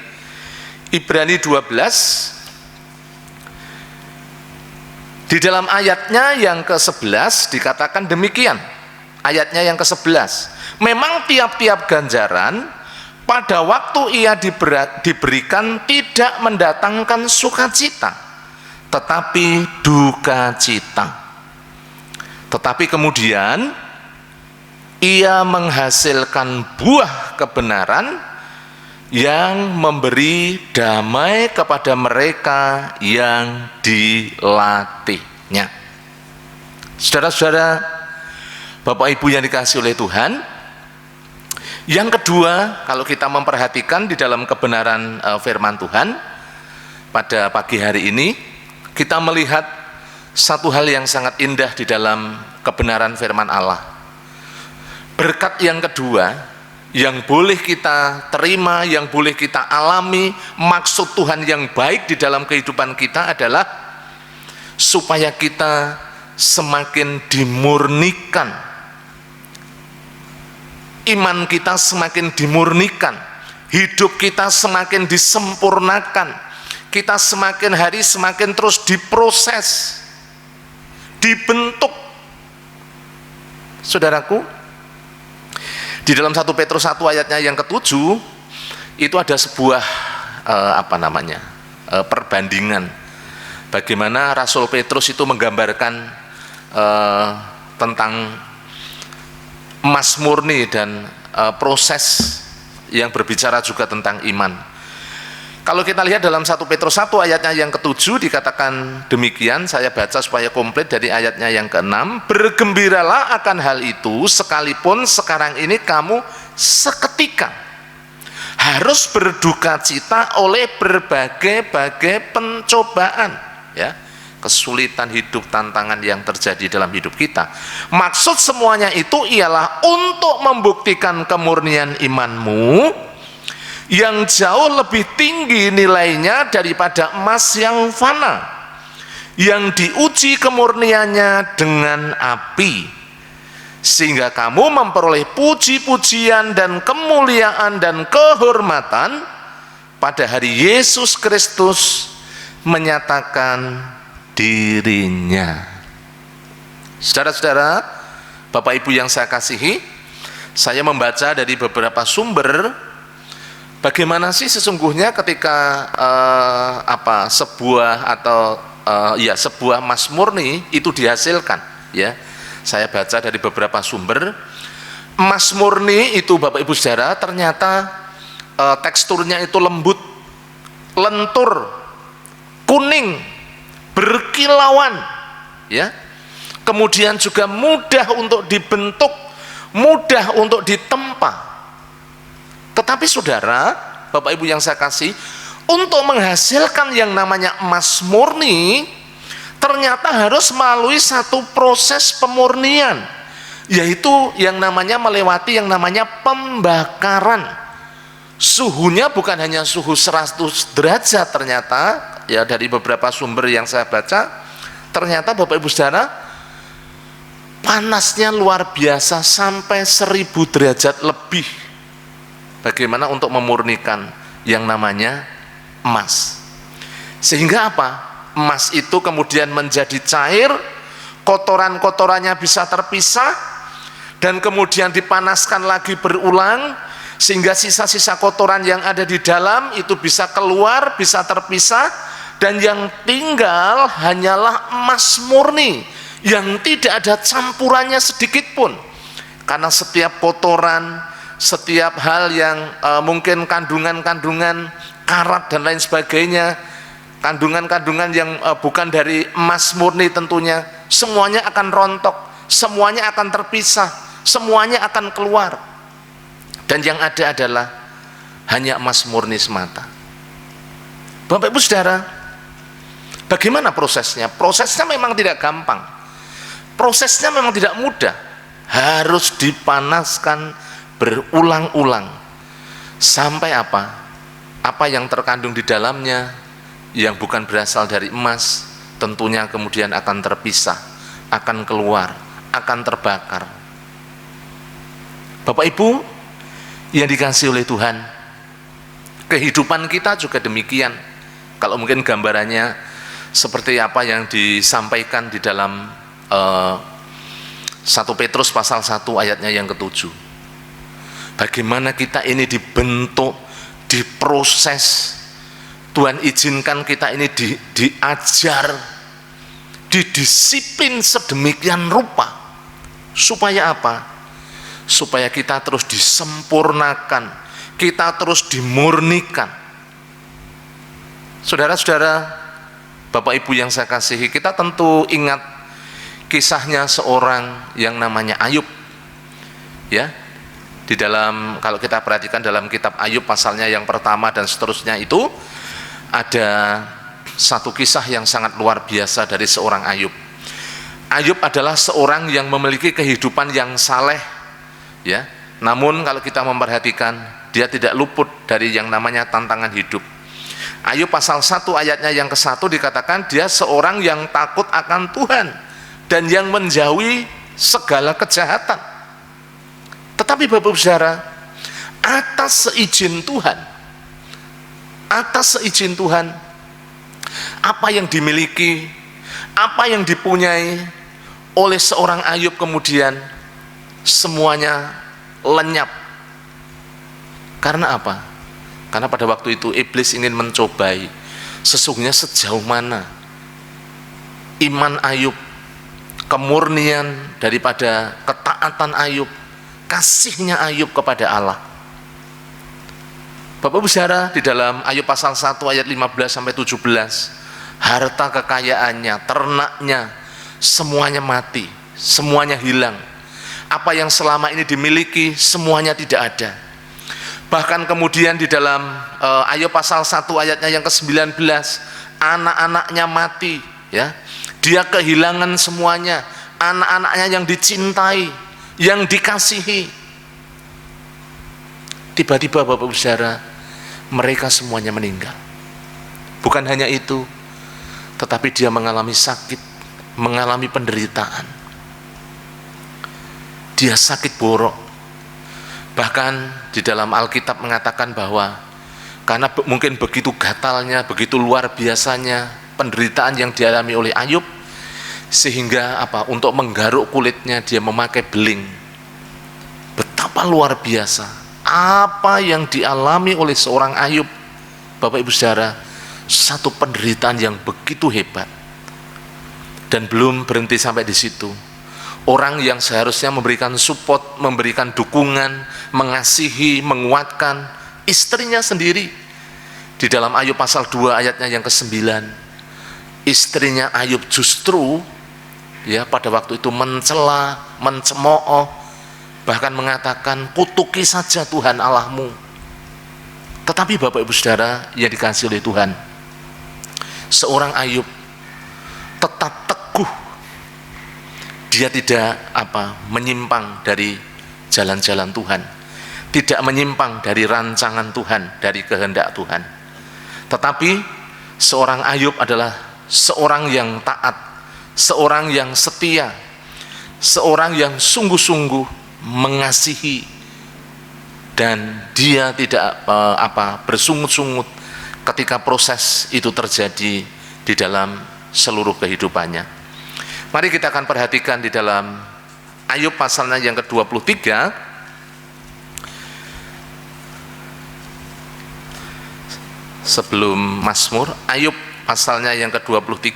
Ibrani 12. Di dalam ayatnya yang ke-11 dikatakan demikian. Ayatnya yang ke-11, memang tiap-tiap ganjaran pada waktu ia diberikan tidak mendatangkan sukacita, tetapi duka cita. Tetapi kemudian ia menghasilkan buah kebenaran yang memberi damai kepada mereka yang dilatihnya. Saudara-saudara, Bapak Ibu yang dikasihi oleh Tuhan, yang kedua, kalau kita memperhatikan di dalam kebenaran firman Tuhan pada pagi hari ini, kita melihat satu hal yang sangat indah di dalam kebenaran firman Allah. Berkat yang kedua yang boleh kita terima, yang boleh kita alami, maksud Tuhan yang baik di dalam kehidupan kita adalah supaya kita semakin dimurnikan, iman kita semakin dimurnikan, hidup kita semakin disempurnakan, kita semakin hari semakin terus diproses, dibentuk. Saudaraku, di dalam 1 Petrus 1 ayatnya yang ke-7 itu ada sebuah perbandingan bagaimana Rasul Petrus itu menggambarkan tentang emas murni dan proses yang berbicara juga tentang iman. Kalau kita lihat dalam 1 Petrus 1 ayatnya yang ke-7 dikatakan demikian, saya baca supaya komplit dari ayatnya yang ke-6, bergembiralah akan hal itu sekalipun sekarang ini kamu seketika harus berduka cita oleh berbagai-bagai pencobaan, ya, kesulitan hidup, tantangan yang terjadi dalam hidup kita. Maksud semuanya itu ialah untuk membuktikan kemurnian imanmu yang jauh lebih tinggi nilainya daripada emas yang fana, yang diuji kemurniannya dengan api, sehingga kamu memperoleh puji-pujian dan kemuliaan dan kehormatan pada hari Yesus Kristus menyatakan dirinya. Saudara-saudara, Bapak Ibu yang saya kasihi, saya membaca dari beberapa sumber bagaimana sih sesungguhnya ketika sebuah emas murni itu dihasilkan, ya. Saya baca dari beberapa sumber, emas murni itu Bapak Ibu Saudara ternyata teksturnya itu lembut, lentur, kuning, berkilauan, ya. Kemudian juga mudah untuk dibentuk, mudah untuk ditempa. Tetapi saudara, Bapak Ibu yang saya kasih, untuk menghasilkan yang namanya emas murni ternyata harus melalui satu proses pemurnian, yaitu yang namanya melewati yang namanya pembakaran. Suhunya bukan hanya suhu 100 derajat ternyata, ya, dari beberapa sumber yang saya baca, ternyata Bapak Ibu Saudara panasnya luar biasa sampai 1000 derajat lebih. Bagaimana untuk memurnikan yang namanya emas, sehingga apa? Emas itu kemudian menjadi cair, kotoran-kotorannya bisa terpisah, dan kemudian dipanaskan lagi berulang, sehingga sisa-sisa kotoran yang ada di dalam itu bisa keluar, bisa terpisah, dan yang tinggal hanyalah emas murni yang tidak ada campurannya sedikit pun. Karena setiap kotoran, setiap hal yang mungkin kandungan-kandungan karat dan lain sebagainya, kandungan-kandungan yang bukan dari emas murni tentunya, semuanya akan rontok, semuanya akan terpisah, semuanya akan keluar, dan yang ada adalah hanya emas murni semata. Bapak Ibu Saudara, bagaimana prosesnya? Prosesnya memang tidak gampang, prosesnya memang tidak mudah, harus dipanaskan berulang-ulang sampai apa yang terkandung di dalamnya yang bukan berasal dari emas tentunya kemudian akan terpisah, akan keluar, akan terbakar. Bapak Ibu yang dikasihi oleh Tuhan, kehidupan kita juga demikian. Kalau mungkin gambarannya seperti apa yang disampaikan di dalam 1 Petrus pasal 1 ayatnya yang ke-7. Bagaimana kita ini dibentuk, diproses. Tuhan izinkan kita ini diajar, didisiplin sedemikian rupa. Supaya apa? Supaya kita terus disempurnakan, kita terus dimurnikan. Saudara-saudara, Bapak Ibu yang saya kasihi, kita tentu ingat kisahnya seorang yang namanya Ayub, ya. Di dalam, kalau kita perhatikan dalam kitab Ayub pasalnya yang pertama dan seterusnya itu ada satu kisah yang sangat luar biasa dari seorang Ayub. Ayub adalah seorang yang memiliki kehidupan yang saleh, ya. Namun kalau kita memperhatikan, dia tidak luput dari yang namanya tantangan hidup. Ayub pasal 1 ayatnya yang ke-1 dikatakan dia seorang yang takut akan Tuhan dan yang menjauhi segala kejahatan. Tetapi Bapak Saudara, atas seizin Tuhan. Atas seizin Tuhan, apa yang dimiliki, apa yang dipunyai oleh seorang Ayub kemudian semuanya lenyap. Karena apa? Karena pada waktu itu iblis ingin mencobai sesungguhnya sejauh mana iman Ayub, kemurnian daripada ketaatan Ayub, kasihnya Ayub kepada Allah. Bapak Ibu Saudara, di dalam Ayub pasal 1 ayat 15 sampai 17, harta kekayaannya, ternaknya, semuanya mati, semuanya hilang. Apa yang selama ini dimiliki, semuanya tidak ada. Bahkan kemudian di dalam Ayub pasal 1 ayatnya yang ke-19, anak-anaknya mati, ya. Dia kehilangan semuanya, anak-anaknya yang dicintai, yang dikasihi. Tiba-tiba Bapak Ibu Saudara, mereka semuanya meninggal. Bukan hanya itu, tetapi dia mengalami sakit, mengalami penderitaan. Dia sakit borok. Bahkan di dalam Alkitab mengatakan bahwa karena mungkin begitu gatalnya, begitu luar biasanya penderitaan yang dialami oleh Ayub, sehingga apa? Untuk menggaruk kulitnya dia memakai beling. Betapa luar biasa apa yang dialami oleh seorang Ayub, Bapak Ibu Saudara, satu penderitaan yang begitu hebat. Dan belum berhenti sampai di situ. Orang yang seharusnya memberikan support, memberikan dukungan, mengasihi, menguatkan istrinya sendiri. Di dalam Ayub pasal 2 ayatnya yang ke-9, istrinya Ayub justru ya pada waktu itu mencela, mencemooh, bahkan mengatakan, kutuki saja Tuhan Allahmu. Tetapi Bapak Ibu Saudara yang dikasihi oleh Tuhan, seorang Ayub tetap teguh. Dia tidak menyimpang dari jalan-jalan Tuhan, tidak menyimpang dari rancangan Tuhan, dari kehendak Tuhan. Tetapi seorang Ayub adalah seorang yang taat, seorang yang setia, seorang yang sungguh-sungguh mengasihi, dan dia tidak bersungut-sungut ketika proses itu terjadi di dalam seluruh kehidupannya. Mari kita akan perhatikan di dalam Ayub pasalnya yang ke-23. Sebelum Mazmur, Ayub pasalnya yang ke-23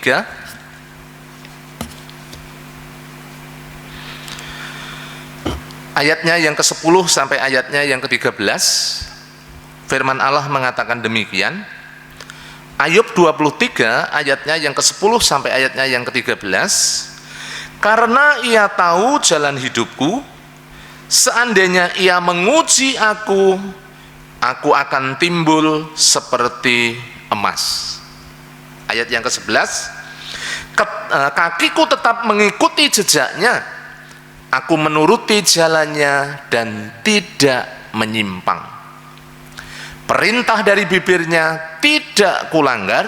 ayatnya yang ke-10 sampai ayatnya yang ke-13. Firman Allah mengatakan demikian. Ayub 23 ayatnya yang ke-10 sampai ayatnya yang ke-13. Karena ia tahu jalan hidupku, seandainya ia menguji aku akan timbul seperti emas. Ayat yang ke-11, kakiku tetap mengikuti jejaknya, aku menuruti jalannya dan tidak menyimpang. Perintah dari bibirnya tidak kulanggar,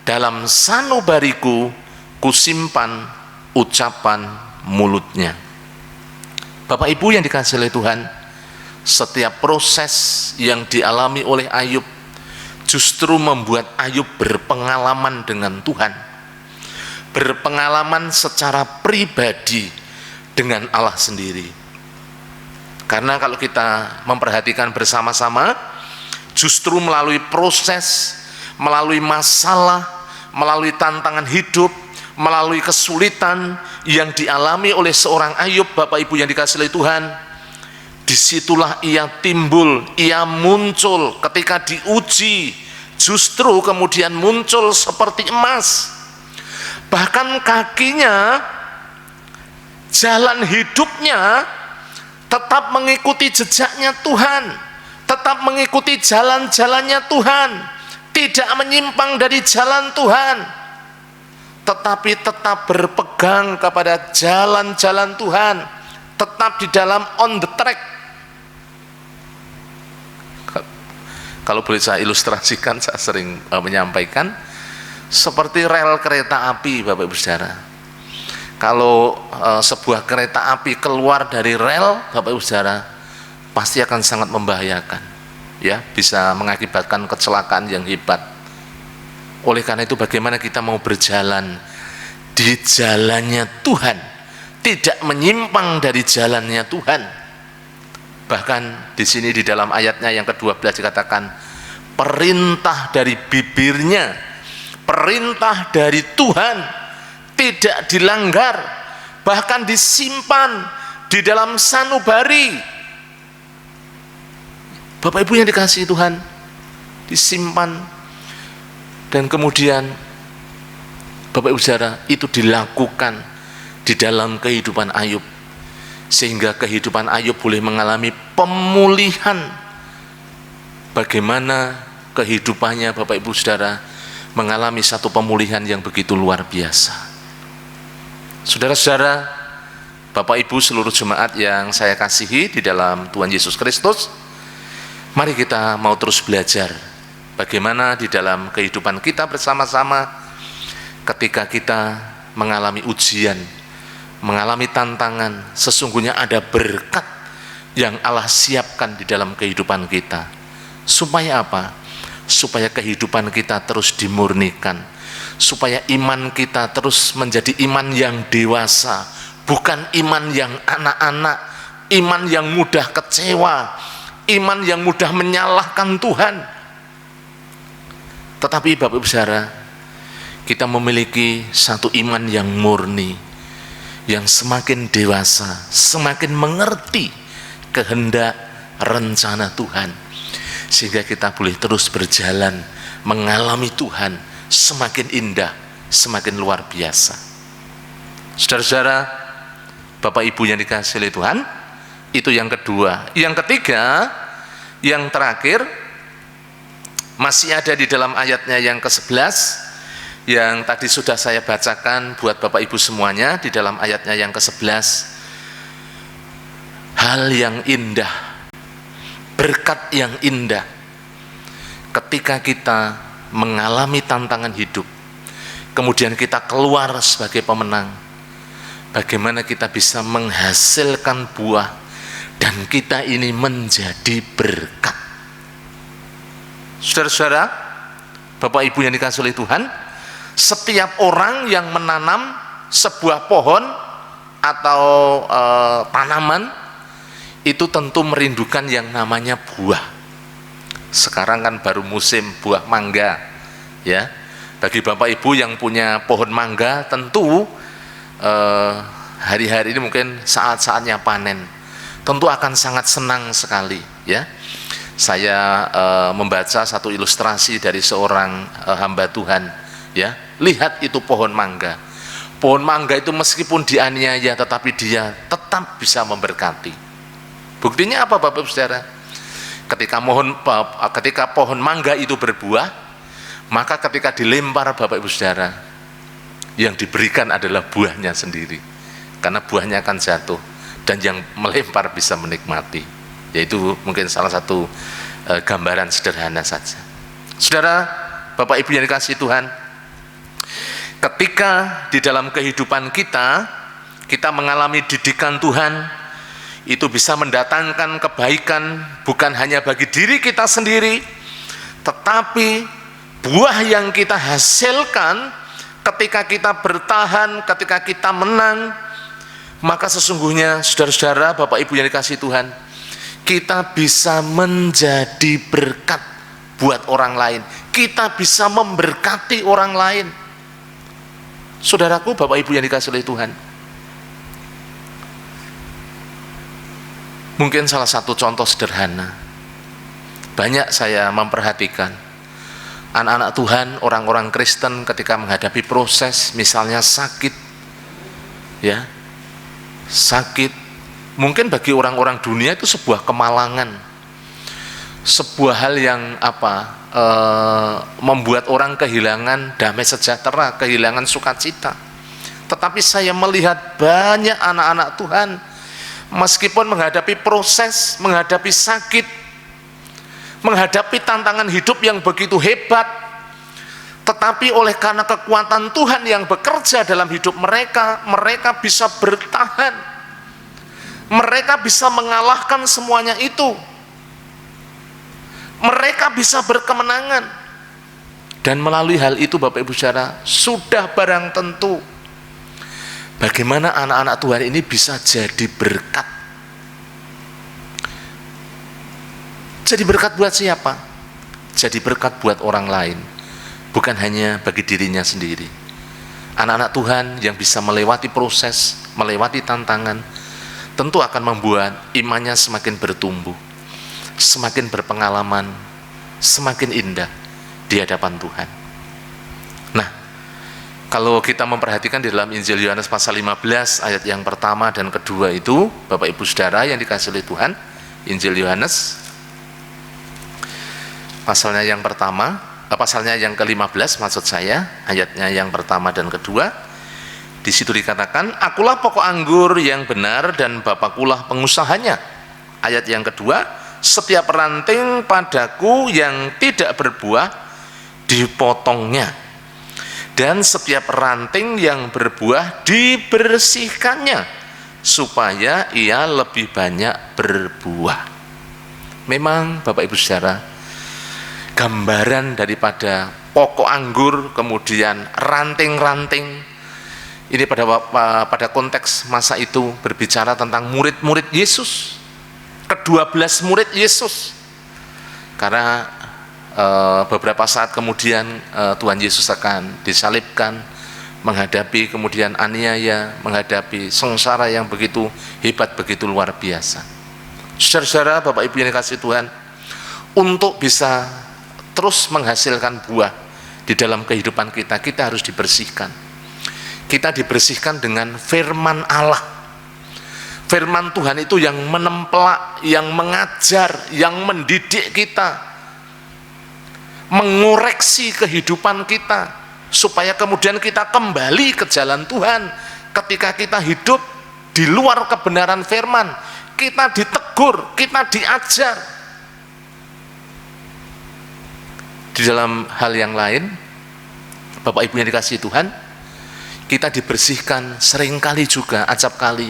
dalam sanubariku kusimpan ucapan mulutnya. Bapak Ibu yang dikasihi oleh Tuhan, setiap proses yang dialami oleh Ayub justru membuat Ayub berpengalaman dengan Tuhan, berpengalaman secara pribadi dengan Allah sendiri. Karena kalau kita memperhatikan bersama-sama, justru melalui proses, melalui masalah, melalui tantangan hidup, melalui kesulitan yang dialami oleh seorang Ayub, Bapak Ibu yang dikasihi oleh Tuhan, disitulah ia timbul, ia muncul ketika diuji, justru kemudian muncul seperti emas. Bahkan kakinya, jalan hidupnya tetap mengikuti jejaknya Tuhan, tetap mengikuti jalan-jalannya Tuhan, tidak menyimpang dari jalan Tuhan, tetapi tetap berpegang kepada jalan-jalan Tuhan, tetap di dalam on the track. Kalau boleh saya ilustrasikan, saya sering menyampaikan seperti rel kereta api, Bapak Ibu Saudara. Kalau sebuah kereta api keluar dari rel, Bapak Ibu Saudara, pasti akan sangat membahayakan, ya, bisa mengakibatkan kecelakaan yang hebat. Oleh karena itu, bagaimana kita mau berjalan di jalannya Tuhan, tidak menyimpang dari jalannya Tuhan. Bahkan di sini di dalam ayatnya yang ke-12 dikatakan, perintah dari bibirnya, perintah dari Tuhan tidak dilanggar, bahkan disimpan di dalam sanubari. Bapak Ibu yang dikasihi Tuhan, disimpan, dan kemudian Bapak Ibu saudara, itu dilakukan di dalam kehidupan Ayub, sehingga kehidupan Ayub boleh mengalami pemulihan. Bagaimana kehidupannya Bapak Ibu saudara mengalami satu pemulihan yang begitu luar biasa. Saudara-saudara, Bapak Ibu seluruh jemaat yang saya kasihi di dalam Tuhan Yesus Kristus, mari kita mau terus belajar bagaimana di dalam kehidupan kita bersama-sama, ketika kita mengalami ujian, mengalami tantangan, sesungguhnya ada berkat yang Allah siapkan di dalam kehidupan kita. Supaya apa? Supaya kehidupan kita terus dimurnikan, supaya iman kita terus menjadi iman yang dewasa, bukan iman yang anak-anak, iman yang mudah kecewa, iman yang mudah menyalahkan Tuhan. Tetapi Bapak Ibu saudara, kita memiliki satu iman yang murni, yang semakin dewasa, semakin mengerti kehendak rencana Tuhan, sehingga kita boleh terus berjalan mengalami Tuhan semakin indah, semakin luar biasa. Saudara-saudara, Bapak Ibu yang dikasihi oleh Tuhan, itu yang kedua. Yang ketiga, yang terakhir, masih ada di dalam ayatnya yang ke-11 yang tadi sudah saya bacakan buat Bapak Ibu semuanya. Di dalam ayatnya yang ke-11, hal yang indah, berkat yang indah ketika kita mengalami tantangan hidup, kemudian kita keluar sebagai pemenang. Bagaimana kita bisa menghasilkan buah dan kita ini menjadi berkat. Saudara-saudara, Bapak Ibu yang dikasihi oleh Tuhan, setiap orang yang menanam sebuah pohon atau tanaman itu tentu merindukan yang namanya buah. Sekarang kan baru musim buah mangga, ya. Bagi Bapak Ibu yang punya pohon mangga, tentu hari-hari ini mungkin saat-saatnya panen, tentu akan sangat senang sekali, ya. Saya membaca satu ilustrasi dari seorang hamba Tuhan, ya. Lihat itu pohon mangga. Pohon mangga itu meskipun dianiaya, tetapi dia tetap bisa memberkati. Buktinya apa Bapak Ibu Saudara? Ketika pohon mangga itu berbuah, maka ketika dilempar Bapak Ibu Saudara, yang diberikan adalah buahnya sendiri, karena buahnya akan jatuh dan yang melempar bisa menikmati. Yaitu mungkin salah satu gambaran sederhana saja. Saudara, Bapak Ibu yang dikasihi Tuhan, ketika di dalam kehidupan kita mengalami didikan Tuhan, itu bisa mendatangkan kebaikan bukan hanya bagi diri kita sendiri, tetapi buah yang kita hasilkan ketika kita bertahan, ketika kita menang, maka sesungguhnya saudara-saudara, Bapak Ibu yang dikasihi Tuhan, kita bisa menjadi berkat buat orang lain, kita bisa memberkati orang lain. Saudaraku, Bapak Ibu yang dikasihi oleh Tuhan, mungkin salah satu contoh sederhana, banyak saya memperhatikan anak-anak Tuhan, orang-orang Kristen ketika menghadapi proses, misalnya sakit, ya, sakit, mungkin bagi orang-orang dunia itu sebuah kemalangan, sebuah hal yang membuat orang kehilangan damai sejahtera, kehilangan sukacita. Tetapi saya melihat banyak anak-anak Tuhan, meskipun menghadapi proses, menghadapi sakit, menghadapi tantangan hidup yang begitu hebat, tetapi oleh karena kekuatan Tuhan yang bekerja dalam hidup mereka, mereka bisa bertahan, Mereka bisa mengalahkan semuanya itu. Mereka bisa berkemenangan. Dan melalui hal itu Bapak Ibu Saudara, sudah barang tentu bagaimana anak-anak Tuhan ini bisa jadi berkat. Jadi berkat buat siapa? Jadi berkat buat orang lain, bukan hanya bagi dirinya sendiri. Anak-anak Tuhan yang bisa melewati proses, melewati tantangan, tentu akan membuat imannya semakin bertumbuh, semakin berpengalaman, semakin indah di hadapan Tuhan. Nah, kalau kita memperhatikan di dalam Injil Yohanes pasal 15 ayat yang pertama dan kedua itu, Bapak Ibu Saudara yang dikasihi oleh Tuhan, Injil Yohanes pasalnya yang pertama, pasalnya yang ke-15 maksud saya, ayatnya yang pertama dan kedua. Di situ dikatakan, akulah pokok anggur yang benar dan Bapakulah pengusahanya. Ayat yang kedua, setiap ranting padaku yang tidak berbuah dipotongnya, dan setiap ranting yang berbuah dibersihkannya, supaya ia lebih banyak berbuah. Memang Bapak Ibu Saudara, gambaran daripada pokok anggur kemudian ranting-ranting ini pada konteks masa itu berbicara tentang murid-murid Yesus, ke-12 murid Yesus. Karena beberapa saat kemudian Tuhan Yesus akan disalibkan, menghadapi kemudian aniaya, menghadapi sengsara yang begitu hebat, begitu luar biasa. Saudara-saudara, Bapak Ibu yang dikasihi Tuhan, untuk bisa terus menghasilkan buah di dalam kehidupan kita, kita harus dibersihkan. Kita dibersihkan dengan firman Allah. Firman Tuhan itu yang menemplak, yang mengajar, yang mendidik kita, mengoreksi kehidupan kita, supaya kemudian kita kembali ke jalan Tuhan. Ketika kita hidup di luar kebenaran firman, kita ditegur, kita diajar. Di dalam hal yang lain, Bapak Ibu yang dikasihi Tuhan, kita dibersihkan seringkali juga, acap kali,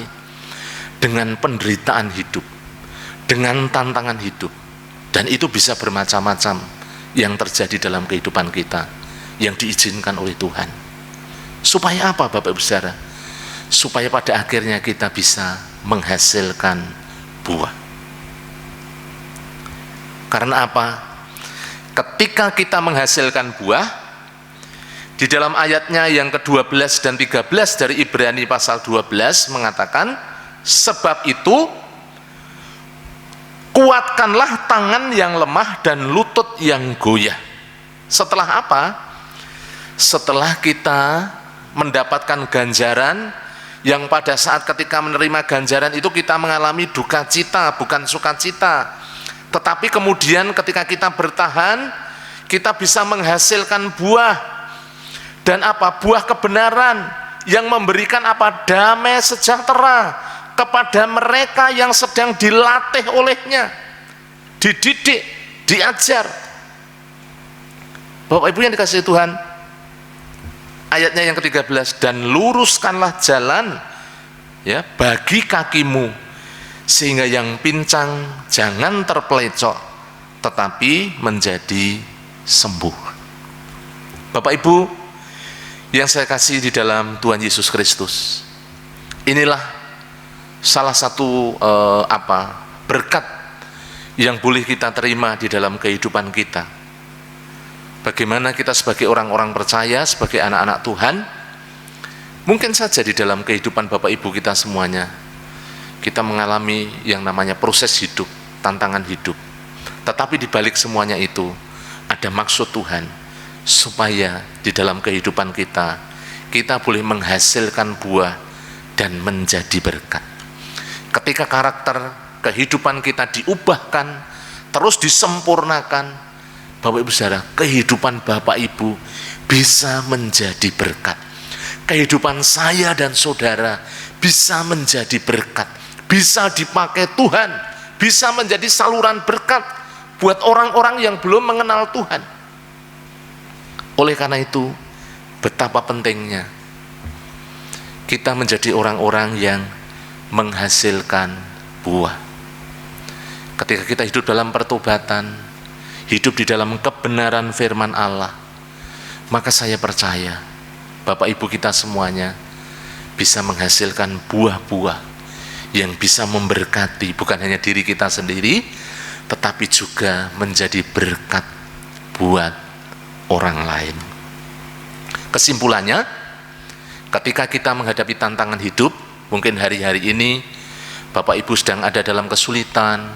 dengan penderitaan hidup, dengan tantangan hidup. Dan itu bisa bermacam-macam yang terjadi dalam kehidupan kita, yang diizinkan oleh Tuhan. Supaya apa Bapak Ibu Saudara? Supaya pada akhirnya kita bisa menghasilkan buah. Karena apa? Ketika kita menghasilkan buah, di dalam ayatnya yang ke-12 dan 13 dari Ibrani pasal 12 mengatakan, sebab itu kuatkanlah tangan yang lemah dan lutut yang goyah. Setelah apa? Setelah kita mendapatkan ganjaran, yang pada saat ketika menerima ganjaran itu kita mengalami duka cita, bukan sukacita. Tetapi kemudian ketika kita bertahan, kita bisa menghasilkan buah. Dan apa? Buah kebenaran yang memberikan apa? Damai sejahtera kepada mereka yang sedang dilatih olehnya, dididik, diajar. Bapak Ibu yang dikasihi Tuhan, ayatnya yang ke-13, dan luruskanlah jalan ya bagi kakimu, sehingga yang pincang jangan terpelecok, tetapi menjadi sembuh. Bapak Ibu yang saya kasih di dalam Tuhan Yesus Kristus, inilah salah satu berkat yang boleh kita terima di dalam kehidupan kita. Bagaimana kita sebagai orang-orang percaya, sebagai anak-anak Tuhan, mungkin saja di dalam kehidupan Bapak Ibu kita semuanya, kita mengalami yang namanya proses hidup, tantangan hidup. Tetapi di balik semuanya itu ada maksud Tuhan, supaya di dalam kehidupan kita, kita boleh menghasilkan buah dan menjadi berkat. Ketika karakter kehidupan kita diubahkan, terus disempurnakan, Bapak Ibu Saudara, kehidupan Bapak Ibu bisa menjadi berkat. Kehidupan saya dan saudara bisa menjadi berkat, bisa dipakai Tuhan, bisa menjadi saluran berkat buat orang-orang yang belum mengenal Tuhan. Oleh karena itu, betapa pentingnya kita menjadi orang-orang yang menghasilkan buah. Ketika kita hidup dalam pertobatan, hidup di dalam kebenaran firman Allah, maka saya percaya Bapak Ibu kita semuanya bisa menghasilkan buah-buah yang bisa memberkati bukan hanya diri kita sendiri, tetapi juga menjadi berkat buat orang lain. Kesimpulannya, ketika kita menghadapi tantangan hidup, mungkin hari-hari ini Bapak Ibu sedang ada dalam kesulitan,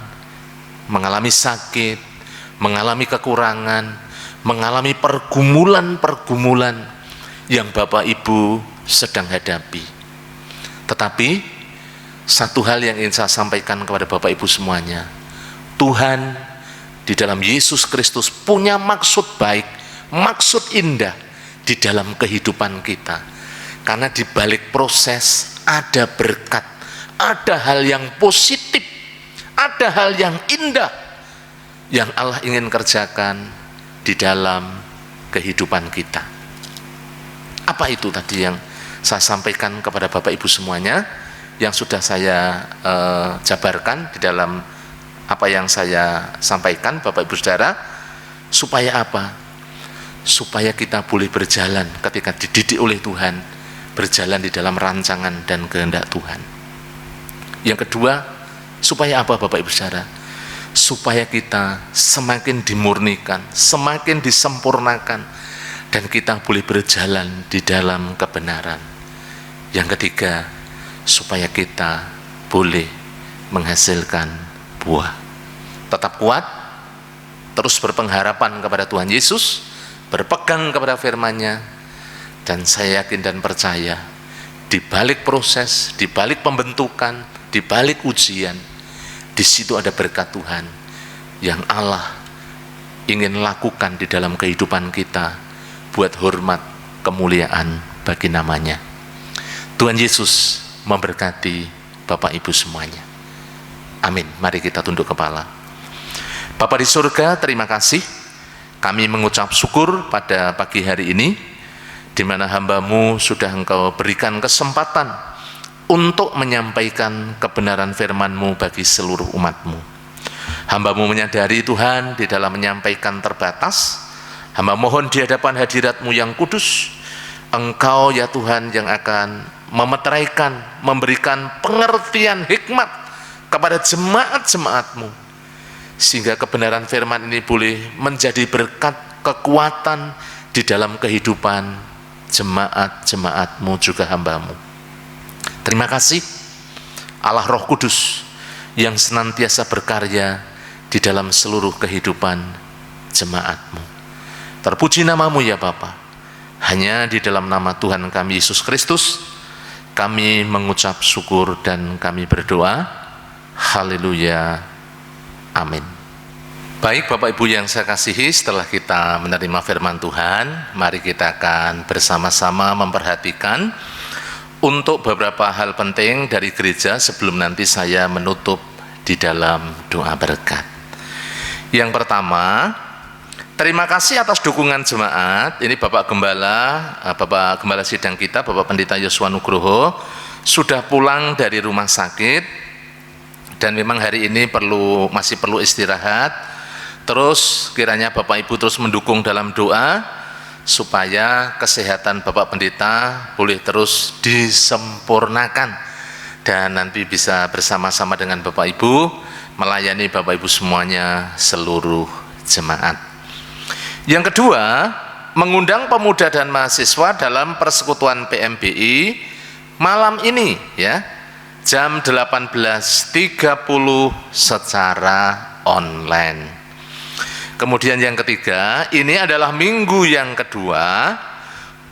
mengalami sakit, mengalami kekurangan, mengalami pergumulan-pergumulan yang Bapak Ibu sedang hadapi. Tetapi satu hal yang ingin saya sampaikan kepada Bapak Ibu semuanya, Tuhan di dalam Yesus Kristus punya maksud baik, maksud indah di dalam kehidupan kita. Karena di balik proses ada berkat, ada hal yang positif, ada hal yang indah yang Allah ingin kerjakan di dalam kehidupan kita. Apa itu tadi yang saya sampaikan kepada Bapak Ibu semuanya, yang sudah saya jabarkan di dalam apa yang saya sampaikan, Bapak Ibu Saudara, supaya apa? Supaya kita boleh berjalan ketika dididik oleh Tuhan, berjalan di dalam rancangan dan kehendak Tuhan. Yang kedua, supaya apa Bapak Ibu Saudara? Supaya kita semakin dimurnikan, semakin disempurnakan, dan kita boleh berjalan di dalam kebenaran. Yang ketiga, supaya kita boleh menghasilkan buah. Tetap kuat, terus berpengharapan kepada Tuhan Yesus, berpegang kepada firman-Nya, dan saya yakin dan percaya di balik proses, di balik pembentukan, di balik ujian, di situ ada berkat Tuhan yang Allah ingin lakukan di dalam kehidupan kita buat hormat kemuliaan bagi namanya. Tuhan Yesus memberkati Bapak Ibu semuanya. Amin. Mari kita tunduk kepala. Bapa di surga, terima kasih. Kami mengucap syukur pada pagi hari ini, di mana hamba-Mu sudah Engkau berikan kesempatan untuk menyampaikan kebenaran firman-Mu bagi seluruh umat-Mu. Hamba-Mu menyadari Tuhan di dalam menyampaikan terbatas. Hamba mohon di hadapan hadirat-Mu yang kudus, Engkau ya Tuhan yang akan memeteraikan, memberikan pengertian hikmat kepada jemaat-jemaat-Mu, sehingga kebenaran firman ini boleh menjadi berkat, kekuatan di dalam kehidupan jemaat-jemaat-Mu juga hamba-Mu. Terima kasih Allah Roh Kudus yang senantiasa berkarya di dalam seluruh kehidupan jemaat-Mu. Terpuji nama-Mu ya Bapa. Hanya di dalam nama Tuhan kami Yesus Kristus kami mengucap syukur dan kami berdoa. Haleluya. Amin. Baik Bapak Ibu yang saya kasihi, setelah kita menerima firman Tuhan, mari kita akan bersama-sama memperhatikan untuk beberapa hal penting dari gereja sebelum nanti saya menutup di dalam doa berkat. Yang pertama, terima kasih atas dukungan jemaat. Ini Bapak Gembala sidang kita, Bapak Pendeta Yosua Nugroho, sudah pulang dari rumah sakit. Dan memang hari ini masih perlu istirahat. Terus kiranya Bapak Ibu terus mendukung dalam doa supaya kesehatan Bapak Pendeta boleh terus disempurnakan dan nanti bisa bersama-sama dengan Bapak Ibu melayani Bapak Ibu semuanya seluruh jemaat. Yang kedua, mengundang pemuda dan mahasiswa dalam persekutuan PMBI malam ini ya, jam 18.30 secara online. Kemudian yang ketiga, ini adalah minggu yang kedua.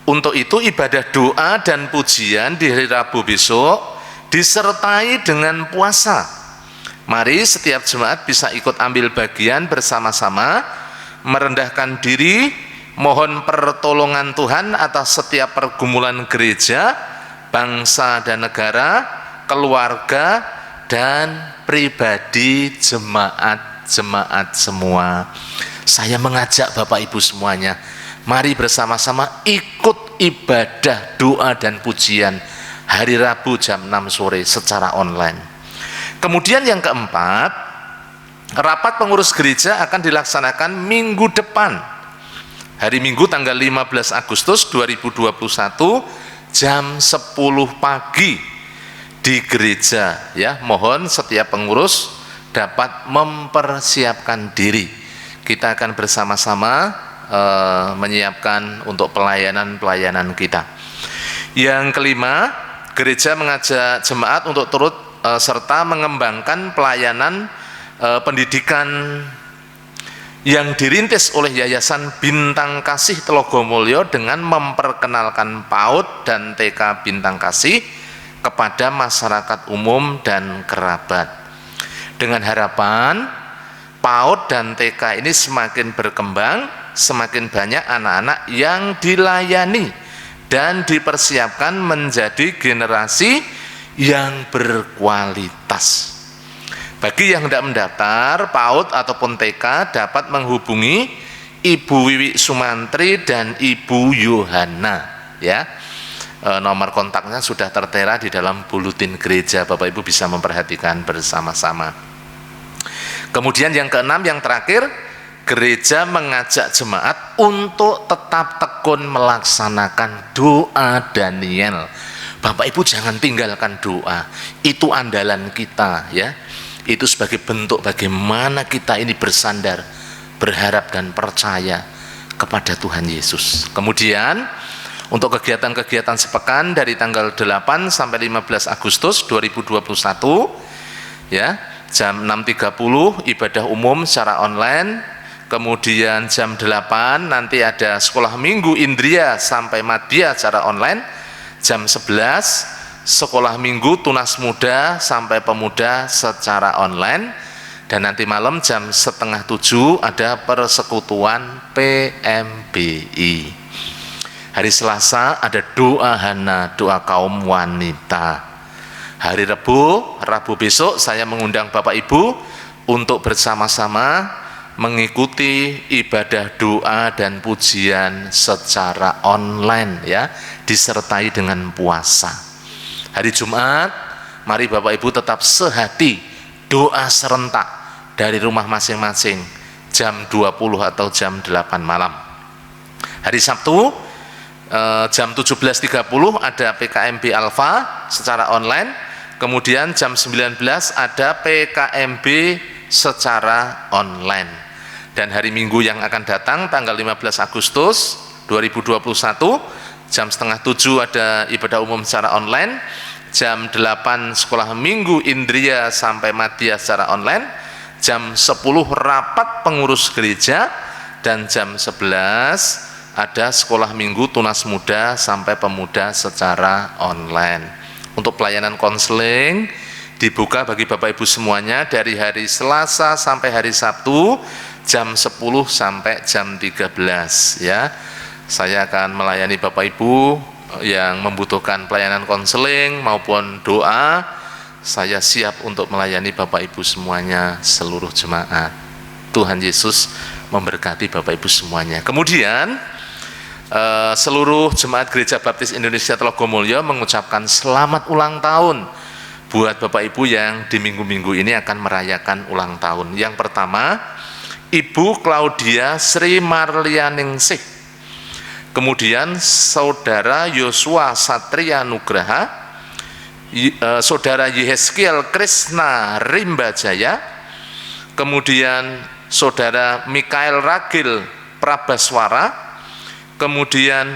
Untuk itu ibadah doa dan pujian di hari Rabu besok disertai dengan puasa. Mari setiap jemaat bisa ikut ambil bagian bersama-sama, merendahkan diri, mohon pertolongan Tuhan atas setiap pergumulan gereja, bangsa dan negara, keluarga, dan pribadi jemaat semua. Saya mengajak Bapak Ibu semuanya, mari bersama-sama ikut ibadah doa dan pujian hari Rabu jam 6 sore secara online. Kemudian yang keempat, rapat pengurus gereja akan dilaksanakan minggu depan, hari Minggu tanggal 15 Agustus 2021 jam 10 pagi di gereja, ya. Mohon setiap pengurus dapat mempersiapkan diri. Kita akan bersama-sama menyiapkan untuk pelayanan kita. Yang kelima, gereja mengajak jemaat untuk turut serta mengembangkan pelayanan pendidikan yang dirintis oleh Yayasan Bintang Kasih Telogomulyo dengan memperkenalkan PAUD dan TK Bintang Kasih kepada masyarakat umum dan kerabat. Dengan harapan PAUD dan TK ini semakin berkembang, semakin banyak anak-anak yang dilayani dan dipersiapkan menjadi generasi yang berkualitas. Bagi yang tidak mendaftar PAUD ataupun TK dapat menghubungi Ibu Wiwi Sumantri dan Ibu Yohana, ya. Nomor kontaknya sudah tertera di dalam buletin gereja, Bapak Ibu bisa memperhatikan bersama-sama. Kemudian yang keenam, yang terakhir, gereja mengajak jemaat untuk tetap tekun melaksanakan doa Daniel. Bapak Ibu jangan tinggalkan doa, itu andalan kita, ya. Itu sebagai bentuk bagaimana kita ini bersandar, berharap dan percaya kepada Tuhan Yesus. Kemudian untuk kegiatan-kegiatan sepekan dari tanggal 8 sampai 15 Agustus 2021, ya, jam 6.30 ibadah umum secara online. Kemudian jam 8 nanti ada sekolah minggu Indria sampai Madya secara online. Jam 11 sekolah minggu Tunas Muda sampai Pemuda secara online. Dan nanti malam jam 6:30 ada persekutuan PMBI. Hari Selasa ada doa Hana, doa kaum wanita. Hari Rabu besok saya mengundang Bapak Ibu untuk bersama-sama mengikuti ibadah doa dan pujian secara online, ya, disertai dengan puasa. Hari Jumat, mari Bapak Ibu tetap sehati doa serentak dari rumah masing-masing jam 20 atau jam 8 malam. Hari Sabtu jam 17.30 ada PKMB Alfa secara online. Kemudian jam 19 ada PKMB secara online. Dan hari Minggu yang akan datang tanggal 15 Agustus 2021 jam 6:30 ada ibadah umum secara online. Jam 8 sekolah minggu Indria sampai Madya secara online. Jam 10 rapat pengurus gereja. Dan jam 11 ada sekolah minggu Tunas Muda sampai Pemuda secara online. Untuk pelayanan konseling dibuka bagi Bapak Ibu semuanya dari hari Selasa sampai hari Sabtu jam 10 sampai jam 13, ya. Saya akan melayani Bapak Ibu yang membutuhkan pelayanan konseling maupun doa. Saya siap untuk melayani Bapak Ibu semuanya, seluruh jemaat. Tuhan Yesus memberkati Bapak Ibu semuanya. Kemudian seluruh jemaat Gereja Baptis Indonesia Telogomulyo mengucapkan selamat ulang tahun buat Bapak Ibu yang di minggu-minggu ini akan merayakan ulang tahun. Yang pertama, Ibu Claudia Sri Marlianingsih. Kemudian Saudara Yosua Satria Nugraha, Saudara Yehezkiel Krishna Rimbajaya, kemudian Saudara Mikael Ragil Prabaswara, kemudian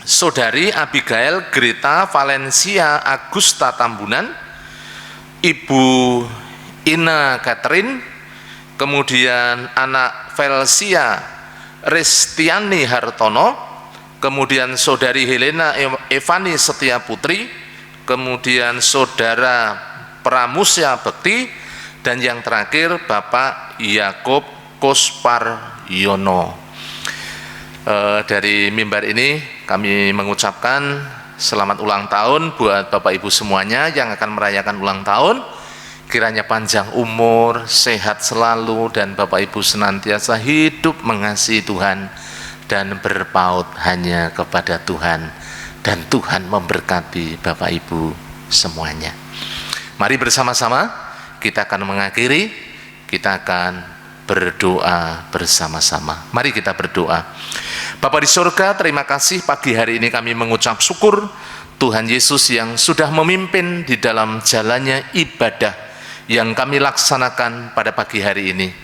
Saudari Abigail Greta Valencia Agusta Tambunan, Ibu Ina Catherine, kemudian anak Velsia Restiani Hartono, kemudian Saudari Helena Evani Setia Putri, kemudian Saudara Pramusya Bekti, dan yang terakhir Bapak Yakob Kosparyono. Dari mimbar ini kami mengucapkan selamat ulang tahun buat Bapak Ibu semuanya yang akan merayakan ulang tahun. Kiranya panjang umur, sehat selalu, dan Bapak Ibu senantiasa hidup mengasihi Tuhan dan berpaut hanya kepada Tuhan dan Tuhan memberkati Bapak Ibu semuanya. Mari bersama-sama kita akan mengakhiri, kita akan berdoa bersama-sama. Mari kita berdoa. Bapa di surga, terima kasih pagi hari ini kami mengucap syukur Tuhan Yesus yang sudah memimpin di dalam jalannya ibadah yang kami laksanakan pada pagi hari ini.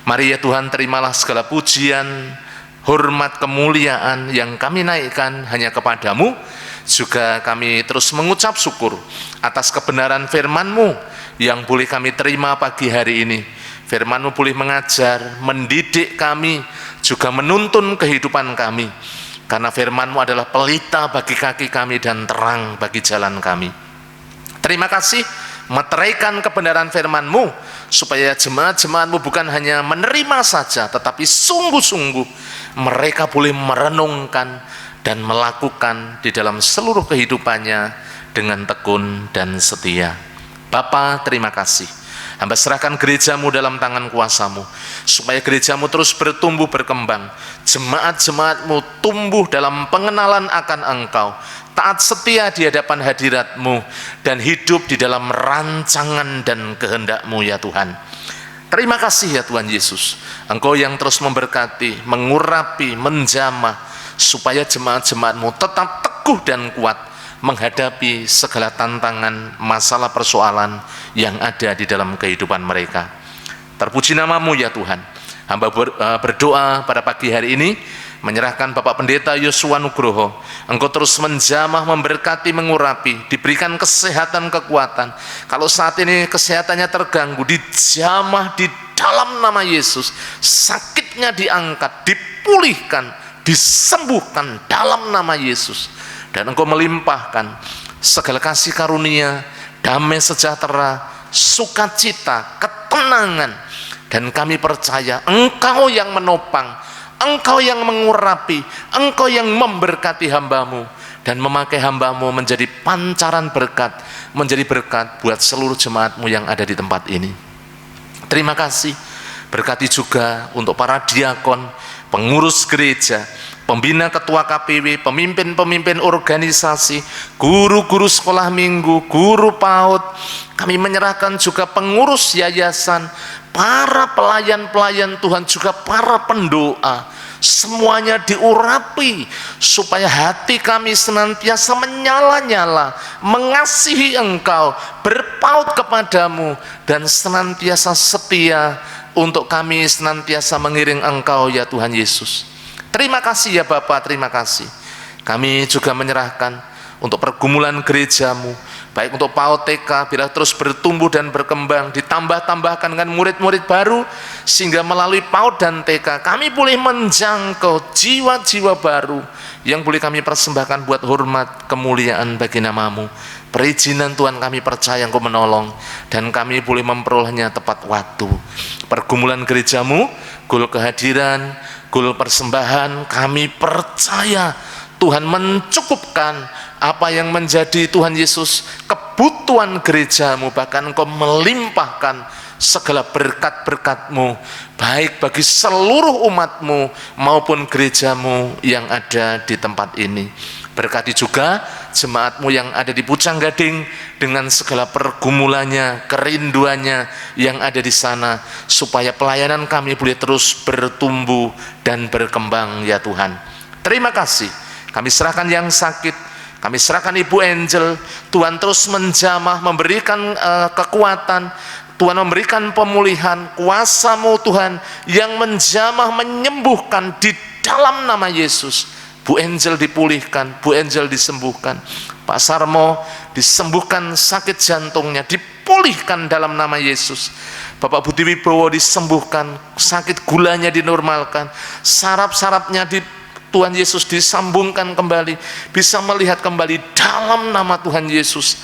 Mari ya Tuhan, terimalah segala pujian, hormat, kemuliaan yang kami naikkan hanya kepadamu. Juga kami terus mengucap syukur atas kebenaran firman-Mu yang boleh kami terima pagi hari ini. Firman-Mu boleh mengajar, mendidik kami, juga menuntun kehidupan kami. Karena firman-Mu adalah pelita bagi kaki kami dan terang bagi jalan kami. Terima kasih, meteraikan kebenaran firman-Mu, supaya jemaat-jemaat-Mu bukan hanya menerima saja, tetapi sungguh-sungguh mereka boleh merenungkan dan melakukan di dalam seluruh kehidupannya dengan tekun dan setia. Bapa, terima kasih. Hamba serahkan gereja-Mu dalam tangan kuasa-Mu, supaya gereja-Mu terus bertumbuh berkembang, jemaat-jemaat-Mu tumbuh dalam pengenalan akan Engkau, taat setia di hadapan hadirat-Mu, dan hidup di dalam rancangan dan kehendak-Mu ya Tuhan. Terima kasih ya Tuhan Yesus, Engkau yang terus memberkati, mengurapi, menjamah, supaya jemaat-jemaat-Mu tetap teguh dan kuat menghadapi segala tantangan, masalah, persoalan yang ada di dalam kehidupan mereka. Terpuji nama-Mu ya Tuhan. Hamba berdoa pada pagi hari ini, menyerahkan Bapak Pendeta Yosua Nugroho. Engkau terus menjamah, memberkati, mengurapi, diberikan kesehatan, kekuatan. Kalau saat ini kesehatannya terganggu, dijamah di dalam nama Yesus. Sakitnya diangkat, dipulihkan, disembuhkan dalam nama Yesus. Dan Engkau melimpahkan segala kasih karunia, damai sejahtera, sukacita, ketenangan. Dan kami percaya Engkau yang menopang, Engkau yang mengurapi, Engkau yang memberkati hamba-Mu, dan memakai hamba-Mu menjadi pancaran berkat, menjadi berkat buat seluruh jemaat-Mu yang ada di tempat ini. Terima kasih. Berkati juga untuk para diakon, pengurus gereja, pembina, ketua KPW, pemimpin-pemimpin organisasi, guru-guru sekolah minggu, guru PAUD. Kami menyerahkan juga pengurus yayasan, para pelayan-pelayan Tuhan, juga para pendoa. Semuanya diurapi supaya hati kami senantiasa menyala-nyala, mengasihi Engkau, berpaut kepadamu, dan senantiasa setia untuk kami senantiasa mengiring Engkau ya Tuhan Yesus. Terima kasih ya Bapak, terima kasih. Kami juga menyerahkan untuk pergumulan gereja-Mu, baik untuk PAUD TK, bila terus bertumbuh dan berkembang, ditambah-tambahkan dengan murid-murid baru, sehingga melalui PAUD dan TK kami boleh menjangkau jiwa-jiwa baru yang boleh kami persembahkan buat hormat kemuliaan bagi nama-Mu. Perizinan Tuhan kami percaya Engkau menolong, dan kami boleh memperolehnya tepat waktu. Pergumulan gereja-Mu, gul kehadiran, gul persembahan, kami percaya Tuhan mencukupkan apa yang menjadi Tuhan Yesus kebutuhan gereja-Mu. Bahkan Engkau melimpahkan segala berkat-berkat-Mu, baik bagi seluruh umat-Mu maupun gereja-Mu yang ada di tempat ini. Berkati juga jemaat-Mu yang ada di Pucang Gading dengan segala pergumulannya, kerinduannya yang ada di sana, supaya pelayanan kami boleh terus bertumbuh dan berkembang ya Tuhan. Terima kasih. Kami serahkan yang sakit, kami serahkan Ibu Angel. Tuhan terus menjamah, memberikan kekuatan, Tuhan memberikan pemulihan, kuasa-Mu Tuhan yang menjamah, menyembuhkan di dalam nama Yesus. Bu Angel dipulihkan, Bu Angel disembuhkan, Pak Sarmo disembuhkan sakit jantungnya, dipulihkan dalam nama Yesus. Bapak Budi Wibowo disembuhkan, sakit gulanya dinormalkan, saraf-sarafnya Tuhan Yesus disambungkan kembali, bisa melihat kembali dalam nama Tuhan Yesus.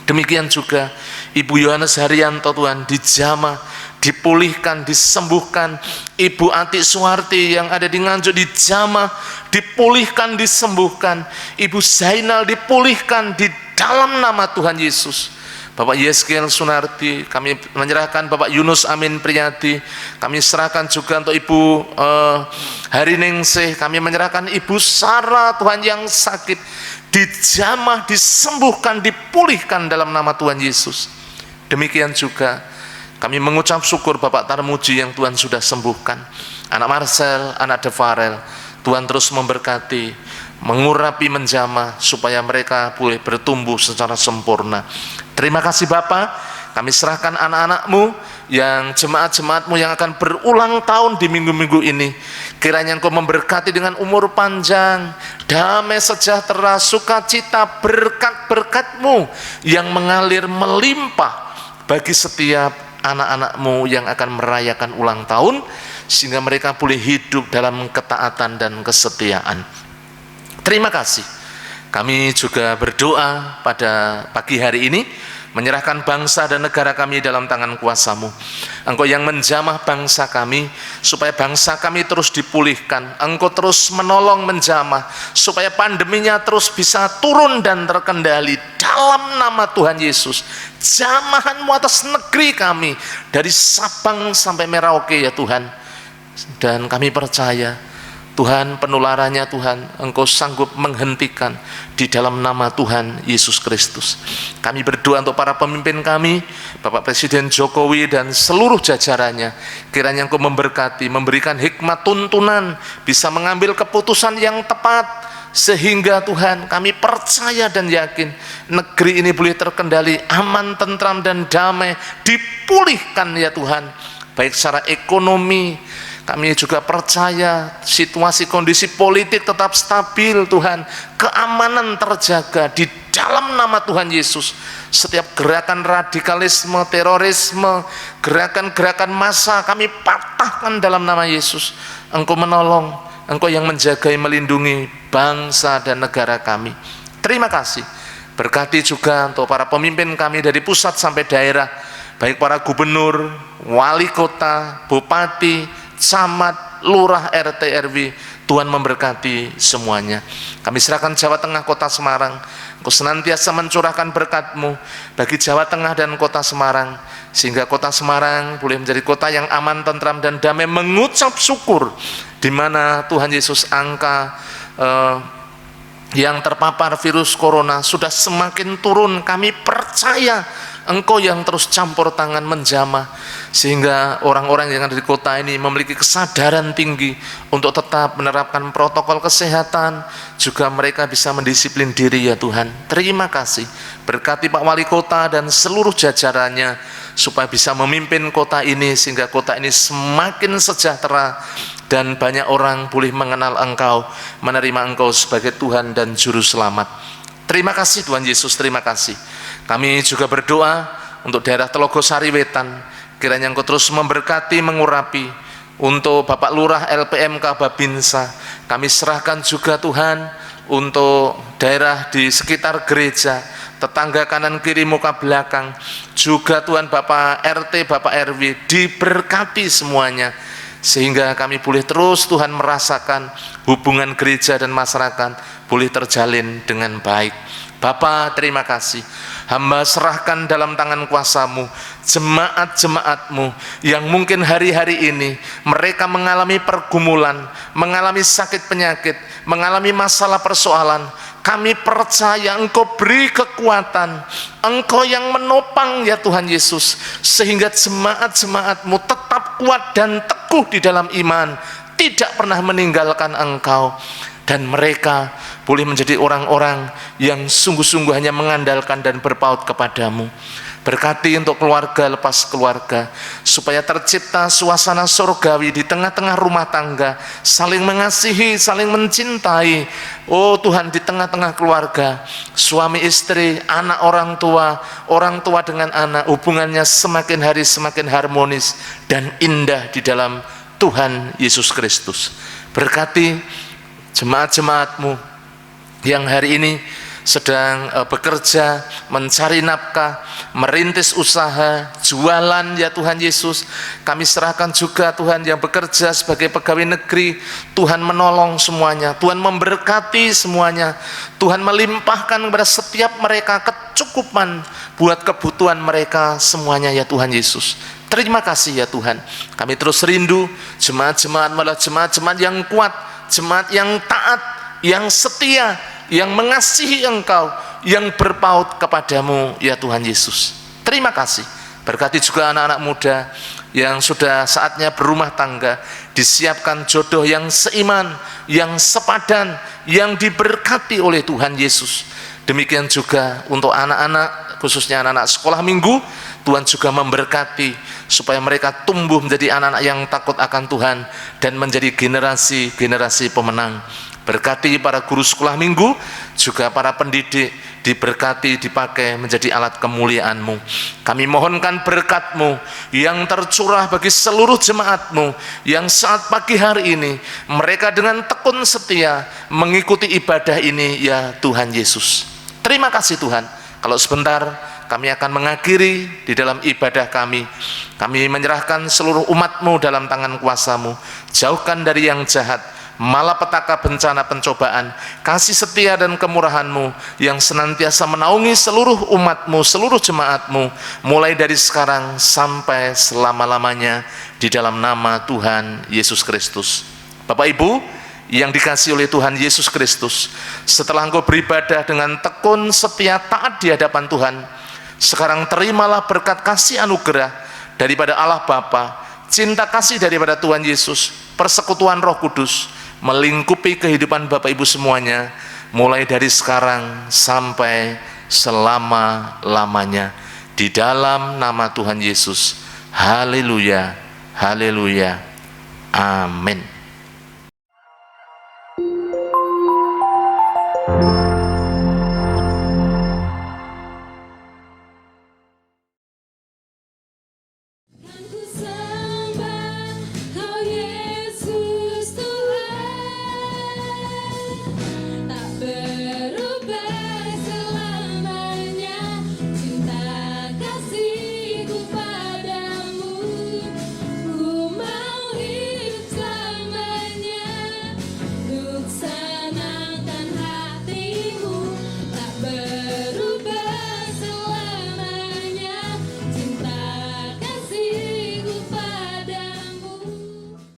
Demikian juga Ibu Yohanes Haryanto Tuhan dijamah, dipulihkan, disembuhkan. Ibu Atik Suwarti yang ada di Nganjuk dijamah, dipulihkan, disembuhkan. Ibu Zainal dipulihkan di dalam nama Tuhan Yesus. Bapak Yeskel Sunardi, kami menyerahkan. Bapak Yunus Amin Priyadi, kami serahkan juga untuk Ibu Hariningsih, kami menyerahkan. Ibu Sarah Tuhan yang sakit, dijamah, disembuhkan, dipulihkan dalam nama Tuhan Yesus. Demikian juga kami mengucap syukur Bapak Tarmuji yang Tuhan sudah sembuhkan, anak Marcel, anak Devarel. Tuhan terus memberkati, mengurapi, menjamah supaya mereka boleh bertumbuh secara sempurna. Terima kasih Bapak, kami serahkan anak-anak-Mu yang jemaat-jemaat-Mu yang akan berulang tahun di minggu-minggu ini. Kiranya Engkau memberkati dengan umur panjang, damai sejahtera, sukacita, berkat-berkat-Mu yang mengalir melimpah bagi setiap anak-anak-Mu yang akan merayakan ulang tahun, sehingga mereka boleh hidup dalam ketaatan dan kesetiaan. Terima kasih. Kami juga berdoa pada pagi hari ini, menyerahkan bangsa dan negara kami dalam tangan kuasa-Mu. Engkau yang menjamah bangsa kami, supaya bangsa kami terus dipulihkan. Engkau terus menolong menjamah, supaya pandeminya terus bisa turun dan terkendali dalam nama Tuhan Yesus. Jamahan-Mu atas negeri kami, dari Sabang sampai Merauke ya Tuhan. Dan kami percaya Tuhan, penularannya Tuhan Engkau sanggup menghentikan di dalam nama Tuhan Yesus Kristus. Kami berdoa untuk para pemimpin kami, Bapak Presiden Jokowi dan seluruh jajarannya. Kiranya Engkau memberkati, memberikan hikmat tuntunan, bisa mengambil keputusan yang tepat, sehingga Tuhan kami percaya dan yakin negeri ini boleh terkendali, aman, tentram dan damai, dipulihkan ya Tuhan, baik secara ekonomi. Kami juga percaya situasi kondisi politik tetap stabil Tuhan, keamanan terjaga di dalam nama Tuhan Yesus. Setiap gerakan radikalisme, terorisme, gerakan-gerakan massa kami patahkan dalam nama Yesus. Engkau menolong, Engkau yang menjaga, melindungi bangsa dan negara kami. Terima kasih. Berkati juga untuk para pemimpin kami dari pusat sampai daerah, baik para gubernur, wali kota, bupati, camat, lurah, RT, RW. Tuhan memberkati semuanya. Kami serahkan Jawa Tengah, kota Semarang. Engkau senantiasa mencurahkan berkat-Mu bagi Jawa Tengah dan kota Semarang, sehingga kota Semarang boleh menjadi kota yang aman, tentram dan damai, mengucap syukur di mana Tuhan Yesus angka yang terpapar virus corona sudah semakin turun. Kami percaya Engkau yang terus campur tangan menjamah, sehingga orang-orang yang ada di kota ini memiliki kesadaran tinggi untuk tetap menerapkan protokol kesehatan, juga mereka bisa mendisiplin diri ya Tuhan. Terima kasih. Berkati Pak Wali Kota dan seluruh jajarannya, supaya bisa memimpin kota ini, sehingga kota ini semakin sejahtera dan banyak orang boleh mengenal Engkau, menerima Engkau sebagai Tuhan dan Juru Selamat. Terima kasih Tuhan Yesus, terima kasih. Kami juga berdoa untuk daerah Telogosari Wetan, kiranya Engkau terus memberkati, mengurapi. Untuk Bapak Lurah LPMK Babinsa, kami serahkan juga Tuhan untuk daerah di sekitar gereja, tetangga kanan kiri muka belakang, juga Tuhan Bapak RT, Bapak RW, diberkati semuanya, sehingga kami boleh terus Tuhan merasakan hubungan gereja dan masyarakat boleh terjalin dengan baik. Bapa, terima kasih. Hamba serahkan dalam tangan kuasa-Mu jemaat-jemaat-Mu yang mungkin hari-hari ini mereka mengalami pergumulan, mengalami sakit penyakit, mengalami masalah persoalan. Kami percaya Engkau beri kekuatan, Engkau yang menopang ya Tuhan Yesus, sehingga jemaat-jemaat-Mu tetap kuat dan teguh di dalam iman, tidak pernah meninggalkan Engkau. Dan mereka boleh menjadi orang-orang yang sungguh-sungguh hanya mengandalkan dan berpaut kepadamu. Berkati untuk keluarga lepas keluarga, supaya tercipta suasana surgawi di tengah-tengah rumah tangga, saling mengasihi, saling mencintai. Oh Tuhan, di tengah-tengah keluarga, suami istri, anak orang tua dengan anak, hubungannya semakin hari semakin harmonis dan indah di dalam Tuhan Yesus Kristus. Berkati jemaat-jemaat-Mu yang hari ini sedang bekerja, mencari nafkah, merintis usaha, jualan ya Tuhan Yesus. Kami serahkan juga Tuhan yang bekerja sebagai pegawai negeri, Tuhan menolong semuanya, Tuhan memberkati semuanya, Tuhan melimpahkan kepada setiap mereka kecukupan buat kebutuhan mereka semuanya ya Tuhan Yesus. Terima kasih ya Tuhan. Kami terus rindu jemaat-jemaat, malah jemaat-jemaat yang kuat, jemaat yang taat, yang setia, yang mengasihi Engkau, yang berpaut kepadamu ya Tuhan Yesus. Terima kasih. Berkati juga anak-anak muda yang sudah saatnya berumah tangga, disiapkan jodoh yang seiman, yang sepadan, yang diberkati oleh Tuhan Yesus. Demikian juga untuk anak-anak, khususnya anak-anak sekolah minggu, Tuhan juga memberkati supaya mereka tumbuh menjadi anak-anak yang takut akan Tuhan dan menjadi generasi-generasi pemenang. Berkati para guru sekolah minggu, juga para pendidik, diberkati, dipakai menjadi alat kemuliaan-Mu. Kami mohonkan berkat-Mu yang tercurah bagi seluruh jemaat-Mu yang saat pagi hari ini mereka dengan tekun setia mengikuti ibadah ini ya Tuhan Yesus. Terima kasih Tuhan. Kalau sebentar kami akan mengakhiri di dalam ibadah kami. Kami menyerahkan seluruh umat-Mu dalam tangan kuasa-Mu. Jauhkan dari yang jahat, malapetaka, bencana, pencobaan. Kasih setia dan kemurahan-Mu yang senantiasa menaungi seluruh umat-Mu, seluruh jemaat-Mu, mulai dari sekarang sampai selama-lamanya, di dalam nama Tuhan Yesus Kristus. Bapak Ibu yang dikasihi oleh Tuhan Yesus Kristus, setelah engkau beribadah dengan tekun, setia, taat di hadapan Tuhan, sekarang terimalah berkat kasih anugerah daripada Allah Bapa, cinta kasih daripada Tuhan Yesus, persekutuan Roh Kudus melingkupi kehidupan Bapak Ibu semuanya, mulai dari sekarang sampai selama-lamanya, di dalam nama Tuhan Yesus. Haleluya, haleluya, amin.